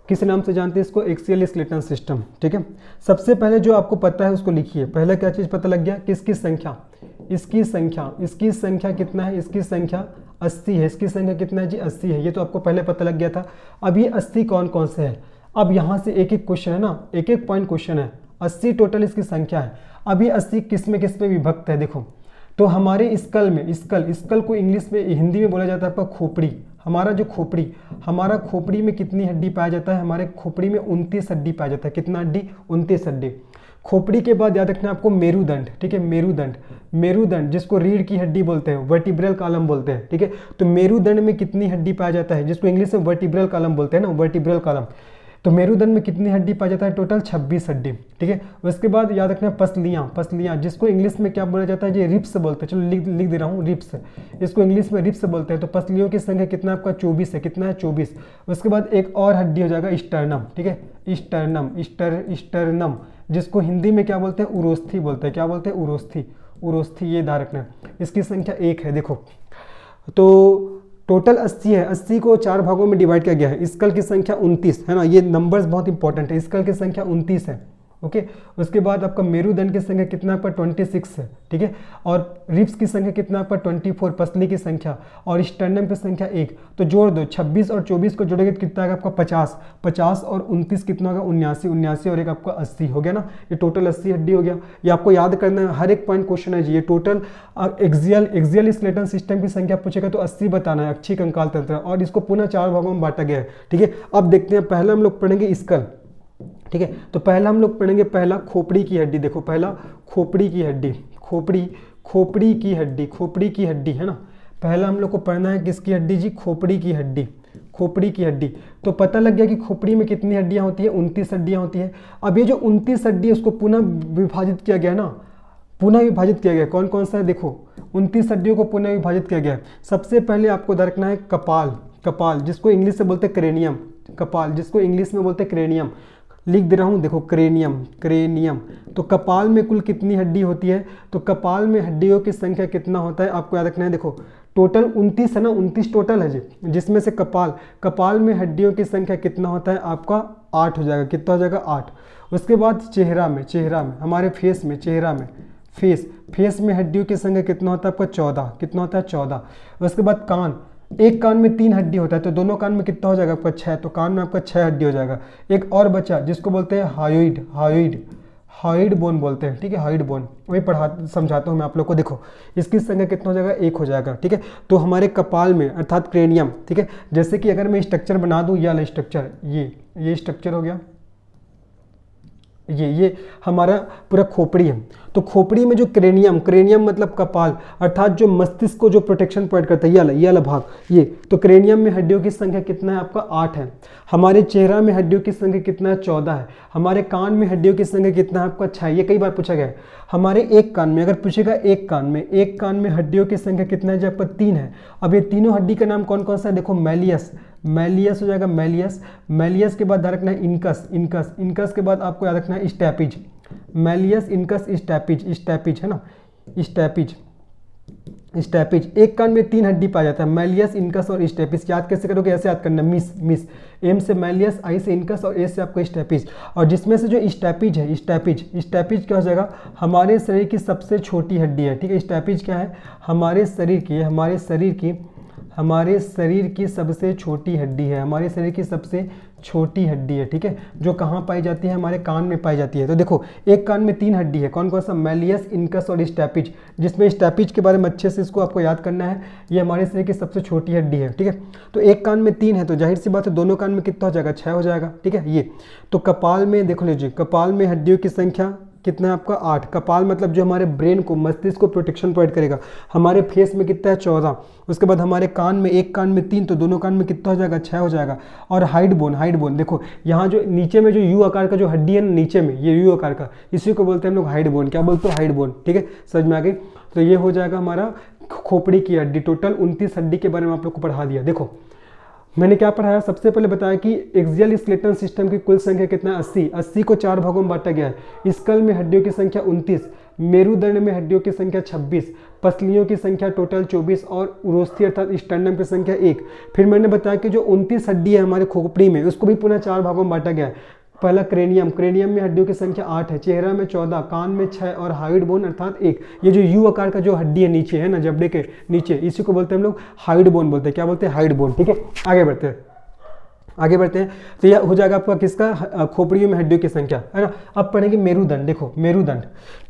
किस नाम से जानते हैं इसको, एक्सियल स्केलेटन सिस्टम, ठीक है। सबसे पहले जो आपको पता है उसको लिखिए। पहले क्या चीज़ पता लग गया, किसकी संख्या, इसकी संख्या कितना है, इसकी संख्या 80 है, इसकी संख्या कितना है जी 80 है, ये तो आपको पहले पता लग गया था। अब ये 80 कौन कौन से है, अब यहाँ से एक एक क्वेश्चन है ना, एक एक पॉइंट क्वेश्चन है। 80 टोटल इसकी संख्या है। अब ये 80 किस में विभक्त है, देखो तो हमारे स्कल में, स्कल को इंग्लिश में हिंदी में बोला जाता है आपका खोपड़ी। हमारा जो खोपड़ी, हमारा खोपड़ी में कितनी हड्डी पाया जाता है, हमारे खोपड़ी में 29 हड्डी पाया जाता है। कितना हड्डी, 29 हड्डी। खोपड़ी के बाद याद रखना आपको मेरुदंड, ठीक है, मेरुदंड जिसको रीढ़ की हड्डी बोलते हैं, वर्टिब्रल कॉलम बोलते हैं, ठीक है। तो मेरुदंड में कितनी हड्डी पाया जाता है, जिसको इंग्लिश में वर्टिब्रल कॉलम बोलते हैं ना, वर्टिब्रल कॉलम। तो मेरुदंड में कितनी हड्डी पाया जाता है, टोटल 26 हड्डी, ठीक है। उसके बाद याद रखना पसलियाँ जिसको इंग्लिश में क्या बोला जाता है जी, रिप्स बोलते हैं। चलो लिख दे रहा हूँ, रिप्स, इसको इंग्लिश में रिप्स बोलते हैं। तो पसलियों की संख्या कितना आपका 24 है, कितना है 24। उसके बाद एक और हड्डी हो जाएगा स्टर्नम, ठीक है, स्टर्नम जिसको हिंदी में क्या बोलते हैं, उरोस्थी बोलते हैं। क्या बोलते हैं, उरोस्थी, ये ध्यान रखना। इसकी संख्या 1 है। देखो तो टोटल 80 है, 80 को 4 भागों में डिवाइड किया गया है। स्कल की संख्या 29 है ना, ये नंबर्स बहुत इंपॉर्टेंट है। स्कल की संख्या 29 है, ओके। उसके बाद आपका मेरुदंड की संख्या कितना आपका 26 है, ठीक है। और रिब्स की संख्या कितना आपका 24, पसली की संख्या, और स्टर्नम की संख्या 1। तो जोड़ दो, 26 और 24 को जोड़ेंगे तो कितना आएगा आपका 50 और 29 कितना होगा 79 और एक आपका 80 हो गया ना। ये टोटल 80 हड्डी हो गया। ये आपको याद करना है, हर एक पॉइंट क्वेश्चन है जी। ये टोटल एक्सियल स्केलेटन सिस्टम की संख्या पूछेगा तो 80 बताना है, अक्षीय कंकाल तंत्र, और इसको पुनः 4 भागों में बांटा गया है, ठीक है। अब देखते हैं, पहले हम लोग पढ़ेंगे स्कल, ठीक है। तो पहला हम लोग पढ़ेंगे पहला खोपड़ी की हड्डी। देखो पहला खोपड़ी की हड्डी, खोपड़ी की हड्डी है ना। पहला हम लोग को पढ़ना है किसकी हड्डी जी, खोपड़ी की हड्डी। तो पता लग गया कि खोपड़ी में कितनी हड्डियां होती है, 29 हड्डियां होती है। अब ये जो 29 हड्डी है उसको पुनः विभाजित किया गया ना, कौन कौन सा है, देखो 29 हड्डियों को पुनः विभाजित किया गया है। सबसे पहले आपको देखना है कपाल, जिसको इंग्लिश से बोलते हैं क्रेनियम, जिसको इंग्लिश में बोलते हैं क्रेनियम। लिख दे रहा हूँ, देखो क्रेनियम। तो कपाल में कुल कितनी हड्डी होती है, तो कपाल में हड्डियों की संख्या कितना होता है आपको याद रखना है। देखो टोटल 29 है ना, 29 टोटल है जी, जिसमें से कपाल में हड्डियों की संख्या कितना होता है आपका 8 हो जाएगा। कितना हो जाएगा 8। उसके बाद चेहरा में हमारे फेस में हड्डियों की संख्या कितना होता है आपका 14। कितना होता है 14। उसके बाद कान, एक कान में 3 हड्डी होता है, तो दोनों कान में कितना हो जाएगा आपका 6। तो कान में आपका 6 हड्डी हो जाएगा। एक और बचा जिसको बोलते हैं हायोइड बोन बोलते हैं, ठीक है, हायोइड बोन। वही समझाता हूँ मैं आप लोग को। देखो इसकी संख्या कितना हो जाएगा 1 हो जाएगा, ठीक है। तो हमारे कपाल में अर्थात क्रेनियम, ठीक है, जैसे कि अगर मैं स्ट्रक्चर बना दूँ, ये वाला स्ट्रक्चर, ये स्ट्रक्चर हो गया, ये हमारा पूरा खोपड़ी है। तो खोपड़ी में जो क्रेनियम मतलब कपाल, अर्थात जो मस्तिष्क को जो प्रोटेक्शन प्रोवाइड करता है, ये वाला भाग, ये तो क्रेनियम में हड्डियों की संख्या कितना है आपका 8 है। हमारे चेहरा में हड्डियों की संख्या कितना है 14 है। हमारे कान में हड्डियों की संख्या कितना है आपका 6। ये कई बार पूछा गया है। हमारे एक कान में, अगर पूछेगा एक कान में हड्डियों की संख्या कितना है जो आपका 3 है। अब ये तीनों हड्डी का नाम कौन कौन सा है, देखो मैलियस हो जाएगा, मैलियस के बाद ध्यान रखना है इनकस के बाद आपको याद रखना है स्टैपिज, मैलियस इनकस स्टैपिज है ना, स्टैपिज। एक कान में 3 हड्डी पाया जाता है, मैलियस इनकस और स्टैपिज। याद कैसे करोगे, ऐसे याद करना, मिस एम से मैलियस, आई से इनकस और ए से आपको स्टैपिज। और जिसमें से जो स्टैपिज है, स्टैपिज क्या हो जाएगा, हमारे शरीर की सबसे छोटी हड्डी है, ठीक है। स्टैपिज क्या है, हमारे शरीर की हमारे शरीर की सबसे छोटी हड्डी है, हमारे शरीर की सबसे छोटी हड्डी है, ठीक है, जो कहाँ पाई जाती है, हमारे कान में पाई जाती है। तो देखो एक कान में 3 हड्डी है, कौन कौन सा, मैलियस, इनकस और स्टैपिज, जिसमें स्टैपिज के बारे में अच्छे से इसको आपको याद करना है, ये हमारे शरीर की सबसे छोटी हड्डी है, ठीक है। तो एक कान में 3 है तो जाहिर सी बात है दोनों कान में कितना हो जाएगा, 6 हो जाएगा, ठीक है। ये तो कपाल में देख लीजिए, कपाल में हड्डियों की संख्या कितना है आपका, 8। कपाल मतलब जो हमारे ब्रेन को, मस्तिष्क को प्रोटेक्शन प्रोवाइड करेगा। हमारे फेस में कितना है, 14। उसके बाद हमारे कान में, एक कान में 3 तो दोनों कान में कितना हो जाएगा, 6 हो जाएगा। और हाइड बोन, हाइड बोन देखो यहाँ जो नीचे में जो यू आकार का जो हड्डी है ना नीचे में, ये यू आकार का, इसी को बोलते हैं हम लोग हाइड बोन। क्या बोलते हैं, हाइड बोन, ठीक है, समझ में आ गई। तो ये हो जाएगा हमारा खोपड़ी की हड्डी। टोटल 29 हड्डी के बारे में आप लोग को पढ़ा दिया। देखो मैंने क्या पढ़ाया, सबसे पहले बताया कि एक्सियल स्केलेटन सिस्टम की कुल संख्या कितना है, 80। 80 को 4 भागों में बांटा गया है। स्कल में हड्डियों की संख्या 29, मेरुदंड में हड्डियों की संख्या 26, पसलियों की संख्या टोटल 24 और उरोस्थी अर्थात स्टर्नम की संख्या 1। फिर मैंने बताया कि जो 29 हड्डी है हमारे खोपड़ी में, उसको भी पुनः 4 भागों में बांटा गया है। पहला क्रेनियम, क्रेनियम में हड्डियों की संख्या 8 है, चेहरा में 14, कान में 6 और हाइड बोन अर्थात 1। ये जो यू आकार का जो हड्डी है नीचे है ना, जबड़े के नीचे, इसी को बोलते हैं हम लोग हाइड बोन बोलते हैं। क्या बोलते हैं, हाइड बोन, ठीक है। आगे बढ़ते हैं, आगे बढ़ते हैं। तो यह हो जाएगा आपका किसका, खोपड़ियों में हड्डियों की संख्या, है ना। अब पढ़ेंगे मेरुदंड। देखो मेरुदंड,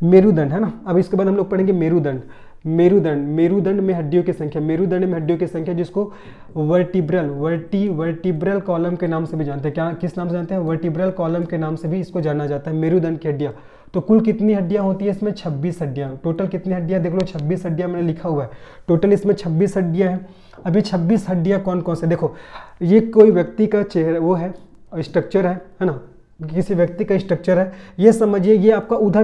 मेरुदंड है ना। अब इसके बाद हम लोग पढ़ेंगे मेरुदंड। मेरुदंड, मेरुदंड में हड्डियों की संख्या, मेरुदंड में हड्डियों की संख्या जिसको वर्टिब्रल, वर्टिब्रल कॉलम के नाम से भी जानते हैं। क्या, किस नाम से जानते हैं, वर्टिब्रल कॉलम के नाम से भी इसको जाना जाता है, मेरुदंड की हड्डियाँ। तो कुल कितनी हड्डियाँ होती है इसमें, 26 हड्डियाँ। टोटल कितनी हड्डियाँ देख लो, 26 हड्डियाँ मैंने लिखा हुआ है। टोटल इसमें 26 हड्डियाँ हैं। अभी 26 हड्डियाँ कौन कौन से, देखो ये कोई व्यक्ति का चेहरा वो है, स्ट्रक्चर है ना, किसी व्यक्ति का स्ट्रक्चर है। ये समझिए ये आपका उधर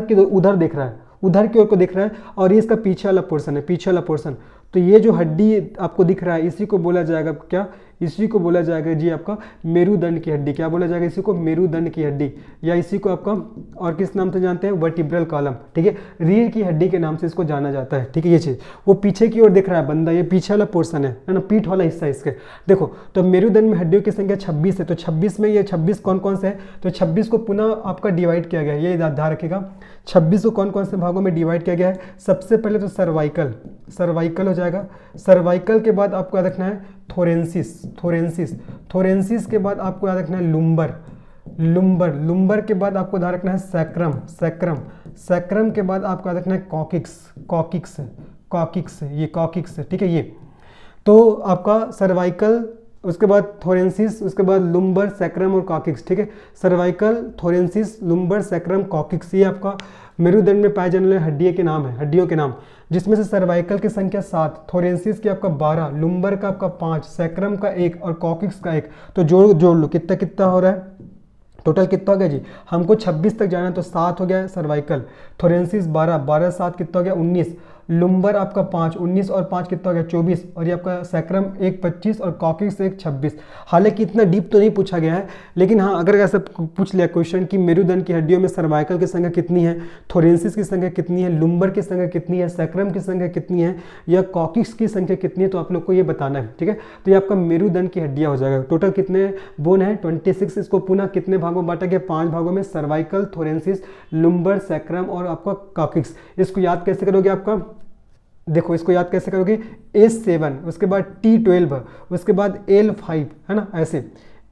देख रहा है, उधर की ओर को दिख रहा है, और ये इसका पीछे वाला पोर्शन है, पीछे वाला पोर्शन। तो ये जो हड्डी आपको दिख रहा है इसी को बोला जाएगा क्या, इसी को बोला जाएगा जी आपका मेरुदंड की हड्डी। क्या बोला जाएगा, इसी को मेरुदंड की हड्डी, या इसी को आपका और किस नाम से जानते हैं, वर्टिब्रल कॉलम, ठीक है, रीढ़ की हड्डी के नाम से इसको जाना जाता है, ठीक है। ये चीज़ वो पीछे की ओर दिख रहा है बंदा, ये पीछे वाला पोर्शन है ना, पीठ वाला हिस्सा इसके। देखो तो मेरुदंड में हड्डियों की संख्या 26 है, तो 26 में ये 26 कौन कौन से है, तो 26 को पुनः आपका डिवाइड किया गया है, ये ध्यान रखेगा। 26 को कौन कौन से भागों में डिवाइड किया गया है। सबसे पहले तो सर्वाइकल, सर्वाइकल हो जाएगा। सर्वाइकल के बाद आपको याद रखना है थोरेंसिस, थोरेंसिस, थोरेंसिस के बाद आपको याद रखना है लुम्बर, लुम्बर, लुम्बर के बाद आपको ध्यान रखना है सैक्रम, सैक्रम, सैक्रम के बाद आपको याद रखना है कॉकिक्स, कॉकिक्स, कॉकिक्स, ये कॉकिक्स, ठीक है। ये तो आपका सर्वाइकल, उसके बाद थोरेंसिस, उसके बाद लुम्बर, सैक्रम और कॉकिक्स, ठीक है। सर्वाइकल, थोरेंसिस, लुम्बर, सैक्रम, कॉकिक्स, ये आपका मेरुदंड में पाए जाने वाले हड्डियों के नाम है, हड्डियों के नाम, जिसमें से सर्वाइकल की संख्या 7, थोरेंसिस की आपका 12, लुम्बर का आपका 5, सैक्रम का 1 और कॉकिक्स का 1। तो जोड़ लो कितना कितना हो रहा है, टोटल कितना हो गया जी, हमको 26 तक जाना है तो 7 हो गया सर्वाइकल, थोरेंसिस 12, 12 7 कितना हो गया 19, लुम्बर आपका 5, 19 और 5 कितना हो गया 24, और ये आपका सैक्रम 1 25 और कॉकिक्स 1 26। हालांकि इतना डीप तो नहीं पूछा गया है, लेकिन हाँ अगर ऐसा पूछ लिया क्वेश्चन कि मेरुदंड की हड्डियों में सर्वाइकल की संख्या कितनी है, थोरेंसिस की संख्या कितनी है, लुम्बर की संख्या कितनी है, सैक्रम की संख्या कितनी है, या कॉकिक्स की संख्या कितनी है, तो आप लोग को ये बताना है, ठीक है। तो ये आपका मेरुदंड की हड्डियाँ हो जाएगा। टोटल कितने बोन है 26। इसको पुनः कितने भागों में बांटा गया, 5 भागों में, सर्वाइकल, थोरेंसिस, लुम्बर, सैक्रम और आपका कॉकिक्स। इसको याद कैसे करोगे, आपका देखो इसको याद कैसे करोगे, S7, उसके बाद T12, उसके बाद L5, है ना, ऐसे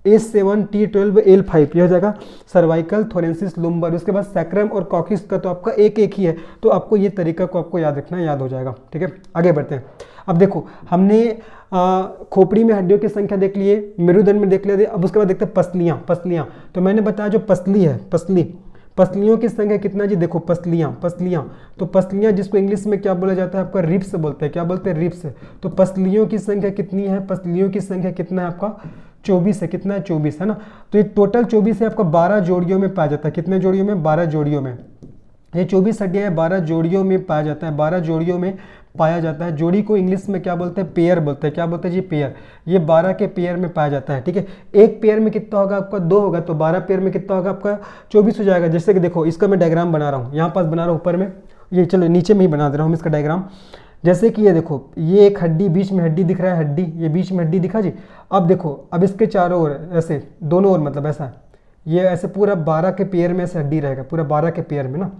S7 T12 L5, यह हो जाएगा सर्वाइकल, थोरेंसिस, लुम्बर। उसके बाद सैक्रम और कॉकिक्स का तो आपका एक एक ही है, तो आपको ये तरीका को आपको याद रखना है, याद हो जाएगा, ठीक है। आगे बढ़ते हैं। अब देखो हमने खोपड़ी में हड्डियों की संख्या देख लिए, मेरुदंड में देख लिया, अब उसके बाद देखते हैं पसलियाँ, पसलियाँ। तो मैंने बताया जो पसली है, पसली, पसलियों की संख्या कितना जी, देखो पसलियाँ, पसलियाँ, तो पसलियाँ जिसको इंग्लिश में क्या बोला जाता है, आपका रिब्स बोलते हैं। क्या बोलते हैं, रिब्स। तो पसलियों की संख्या कितनी है, पसलियों की संख्या कितना है आपका 24 है, कितना है 24, है ना। तो ये टोटल 24 है, आपका 12 जोड़ियों में पाया जाता है। कितने जोड़ियों में, 12 जोड़ियों में। ये 24 हड्डियाँ है, 12 जोड़ियों में पाया जाता है, 12 जोड़ियों में पाया जाता है। जोड़ी को इंग्लिश में क्या बोलते हैं, पेयर बोलते हैं। क्या बोलते हैं जी, पेयर। ये 12 के पेयर में पाया जाता है, ठीक है। एक पेयर में कितना होगा आपका 2 होगा, तो 12 पेयर में कितना होगा आपका 24 हो जाएगा। जैसे कि देखो इसका मैं डायग्राम बना रहा हूँ, यहाँ पास बना रहा हूँ ऊपर में, ये चलो नीचे में ही बना दे रहा हूँ इसका डायग्राम। जैसे कि ये देखो, ये एक हड्डी, बीच में हड्डी दिख रहा है, हड्डी, ये बीच में हड्डी दिखा जी। अब देखो, अब इसके चारों ओर ऐसे, दोनों ओर मतलब ऐसा, ये ऐसे पूरा 12 के पेयर में ऐसे हड्डी रहेगा, पूरा 12 के पेयर में ना,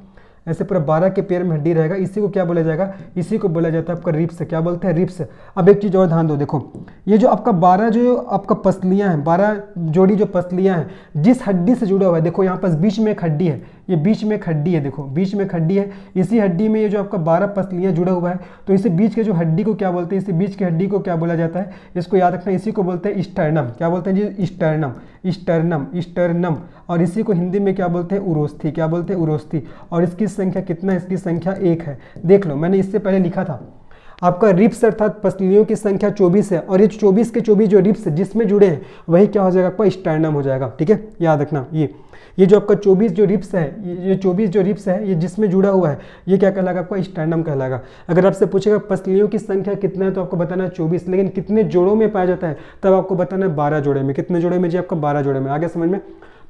ऐसे पूरा 12 के पेयर में हड्डी रहेगा, इसी को क्या बोला जाएगा, इसी को बोला जाता है आपका रिब्स। क्या बोलते हैं, रिब्स। अब एक चीज़ और ध्यान दो, देखो ये जो आपका 12 जो आपका पसलियाँ हैं, 12 जोड़ी जो पसलियाँ हैं, जिस हड्डी से जुड़ा हुआ है, देखो यहाँ पर बीच में एक हड्डी है, ये बीच में एक हड्डी है, देखो बीच में एक हड्डी है, इसी हड्डी में ये जो आपका 12 पसलियाँ जुड़ा हुआ है, तो इसी बीच के जो हड्डी को क्या बोलते हैं, इसी बीच की हड्डी को क्या बोला जाता है, इसको याद रखना, इसी को बोलते हैं स्टर्नम। क्या बोलते हैं जी, स्टर्नम, स्टर्नम, स्टर्नम। और इसी को हिंदी में क्या बोलते हैं, उरोस्थी। क्या बोलते हैं, उरोस्थी। और इसकी संख्या कितना है, इसकी संख्या 1 है। देख लो मैंने इससे पहले लिखा था आपका रिब्स अर्थात पसलियों की संख्या 24 है, और ये 24 के 24 जो रिब्स जिसमें जुड़े हैं वही क्या हो जाएगा, आपका स्टर्नम हो जाएगा। ठीक है, याद रखना। ये जो आपका 24 जो रिब्स है, ये 24 जो रिब्स है, ये जिसमें जुड़ा हुआ है, ये क्या कहलाएगा, आपका स्टर्नम कहलाएगा। अगर आपसे पूछेगा पसलियों की संख्या कितना है, तो आपको बताना है 24, लेकिन कितने जोड़ों में पाया जाता है, तब आपको बताना है 12 जोड़े में। कितने जोड़े में जी, आपका 12 जोड़े में। आगे समझ में।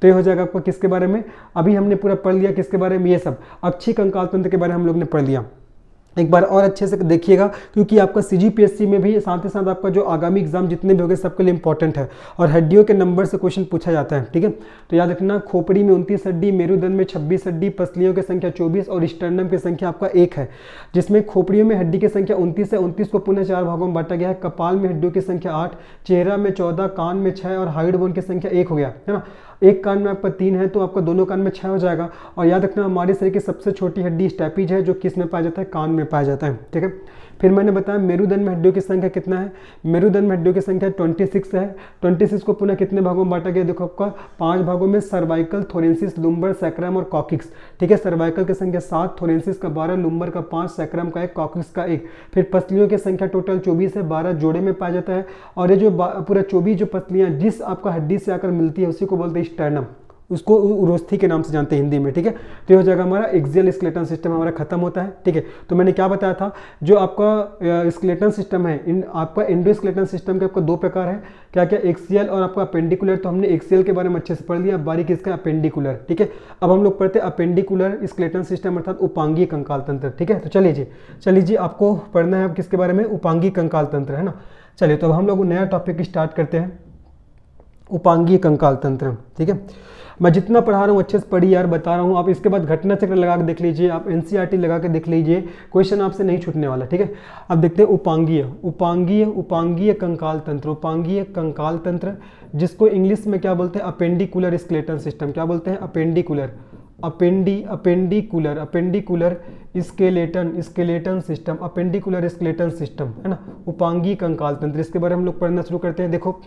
तो ये हो जाएगा आपका किसके बारे में, अभी हमने पूरा पढ़ लिया, किसके बारे में, ये सब अक्षी कंकाल तंत्र के बारे में हम लोग ने पढ़ लिया। एक बार और अच्छे से देखिएगा, क्योंकि आपका CGPSC में भी साथ ही साथ आपका जो आगामी एग्जाम जितने भी होंगे सबके लिए इंपॉर्टेंट है, और हड्डियों के नंबर से क्वेश्चन पूछा जाता है। ठीक है, तो याद रखना, खोपड़ी में 29 हड्डी, मेरुदंड में 26 हड्डी, पसलियों की संख्या 24 और स्टर्नम की संख्या आपका 1 है, जिसमें खोपड़ियों में हड्डी की संख्या 29 है, 29 को पुनः 4 भागों में बांटा गया है। कपाल में हड्डियों की संख्या 8, चेहरा में 14, कान में 6 और हाइड बोन की संख्या 1 हो गया, है ना। एक कान में आपका 3 है, तो आपका दोनों कान में 6 हो जाएगा। और याद रखना, हमारे शरीर की सबसे छोटी हड्डी स्टैपीज है, जो किस में पाया जाता है, कान में पाया जाता है। ठीक है, फिर मैंने बताया मेरुदंड में हड्डियों की संख्या कितना है, मेरुदंड में हड्डियों की संख्या 26 है। 26 को पुनः कितने भागों में बांटा गया, देखो आपका 5 भागों में, सर्वाइकल, थोरेंसिस, लुम्बर, सैक्रम और कॉकिक्स। ठीक है, सर्वाइकल की संख्या 7, थोरेंसिस का 12, लुम्बर का 5, सैक्रम का 1, कॉकिक्स का 1। फिर पसलियों की संख्या टोटल 24 है, 12 जोड़े में पाया जाता है। और ये जो पूरा 24 जो पसलियाँ जिस आपका हड्डी से आकर मिलती है, उसी को बोलते हैं स्टर्नम, उसको उरोस्थी के नाम से जानते हैं हिंदी में। ठीक है, तो ये हो जाएगा हमारा एक्सियल स्केलेटन सिस्टम हमारा खत्म होता है। ठीक है, तो मैंने क्या बताया था, जो आपका स्केलेटन सिस्टम है, आपका एंडोस्केलेटन सिस्टम के आपको 2 प्रकार है, क्या क्या, एक्सियल और आपका अपेंडिकुलर। तो हमने एक्सियल के बारे में अच्छे से पढ़ लिया, बारीक इसका अपेंडिकुलर। ठीक है, अब हम लोग पढ़ते हैं अपेंडिकुलर स्केलेटन सिस्टम अर्थात उपांगीय कंकाल तंत्र। ठीक है, तो चलिए आपको पढ़ना है अब किसके बारे में, उपांगीय कंकाल तंत्र, है ना। चलिए, तो अब हम लोग नया टॉपिक स्टार्ट करते हैं, उपांगीय कंकाल तंत्र। ठीक है, मैं जितना पढ़ा रहा हूँ अच्छे से पढ़िए यार, बता रहा हूँ। आप इसके बाद घटना चक्र लगा के देख लीजिए, आप NCERT लगा के देख लीजिए, क्वेश्चन आपसे नहीं छूटने वाला। ठीक है, अब देखते हैं उपांगीय कंकाल तंत्र, उपांगीय कंकाल तंत्र, जिसको इंग्लिश में क्या बोलते हैं, अपेंडिकुलर स्केलेटन सिस्टम। क्या बोलते हैं, appendicular skeleton system, appendicular skeleton system, है ना, उपांगीय कंकाल तंत्र। इसके बारे में हम लोग पढ़ना शुरू करते हैं। देखो,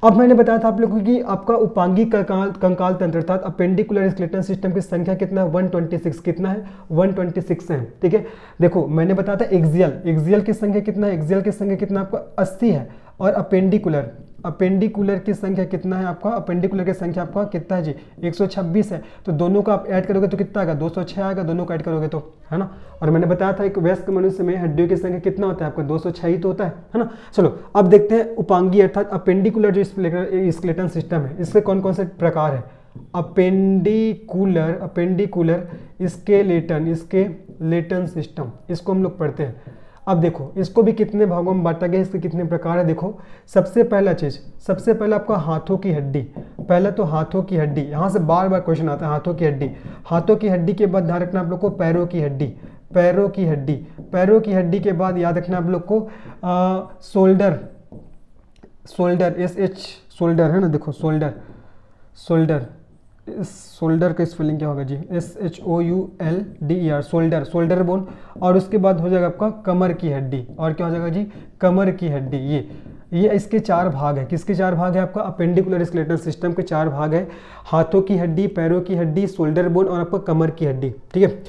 अब मैंने बताया था आप लोगों को कि आपका उपांगीय कंकाल तंत्र अर्थात अपेंडिकुलर स्केलेटन सिस्टम की संख्या कितना है, 126। कितना है, 126 है। ठीक है, देखो मैंने बताया था एक्सियल की संख्या कितना है, एक्सियल की संख्या कितना आपका 80 है, और अपेंडिकुलर की संख्या कितना है आपका, अपेंडिकुलर की संख्या आपका कितना है जी, 126 है। तो दोनों का आप ऐड करोगे तो कितना आएगा, 206 आएगा, दोनों का ऐड करोगे तो, है ना। और मैंने बताया था एक वयस्क मनुष्य में हड्डियों की संख्या कितना होता है आपका, 206 ही तो होता है ना। चलो अब देखते हैं उपांगीय अर्थात अपेंडिकुलर जो स्केलेटन सिस्टम है, इसके कौन कौन से प्रकार है। अपेंडिकुलर स्केलेटन सिस्टम, इसको हम लोग पढ़ते हैं। अब देखो, इसको भी कितने भागों में बांटा गया, इसके कितने प्रकार है। देखो, सबसे पहला आपका हाथों की हड्डी। पहला तो हाथों की हड्डी, यहाँ से बार बार क्वेश्चन आता है, हाथों की हड्डी के बाद ध्यान रखना आप लोग को पैरों की हड्डी के बाद याद रखना आप लोग को शोल्डर, शोल्डर है ना। देखो शोल्डर का स्पेलिंग क्या होगा जी, SHOULDER, शोल्डर बोन। और उसके बाद हो जाएगा आपका कमर की हड्डी, और क्या हो जाएगा जी, कमर की हड्डी। ये इसके 4 भाग है। किसके 4 भाग है, आपका अपेंडिकुलर स्केलेटन सिस्टम के 4 भाग है, हाथों की हड्डी, पैरों की हड्डी, शोल्डर बोन और आपका कमर की हड्डी। ठीक है,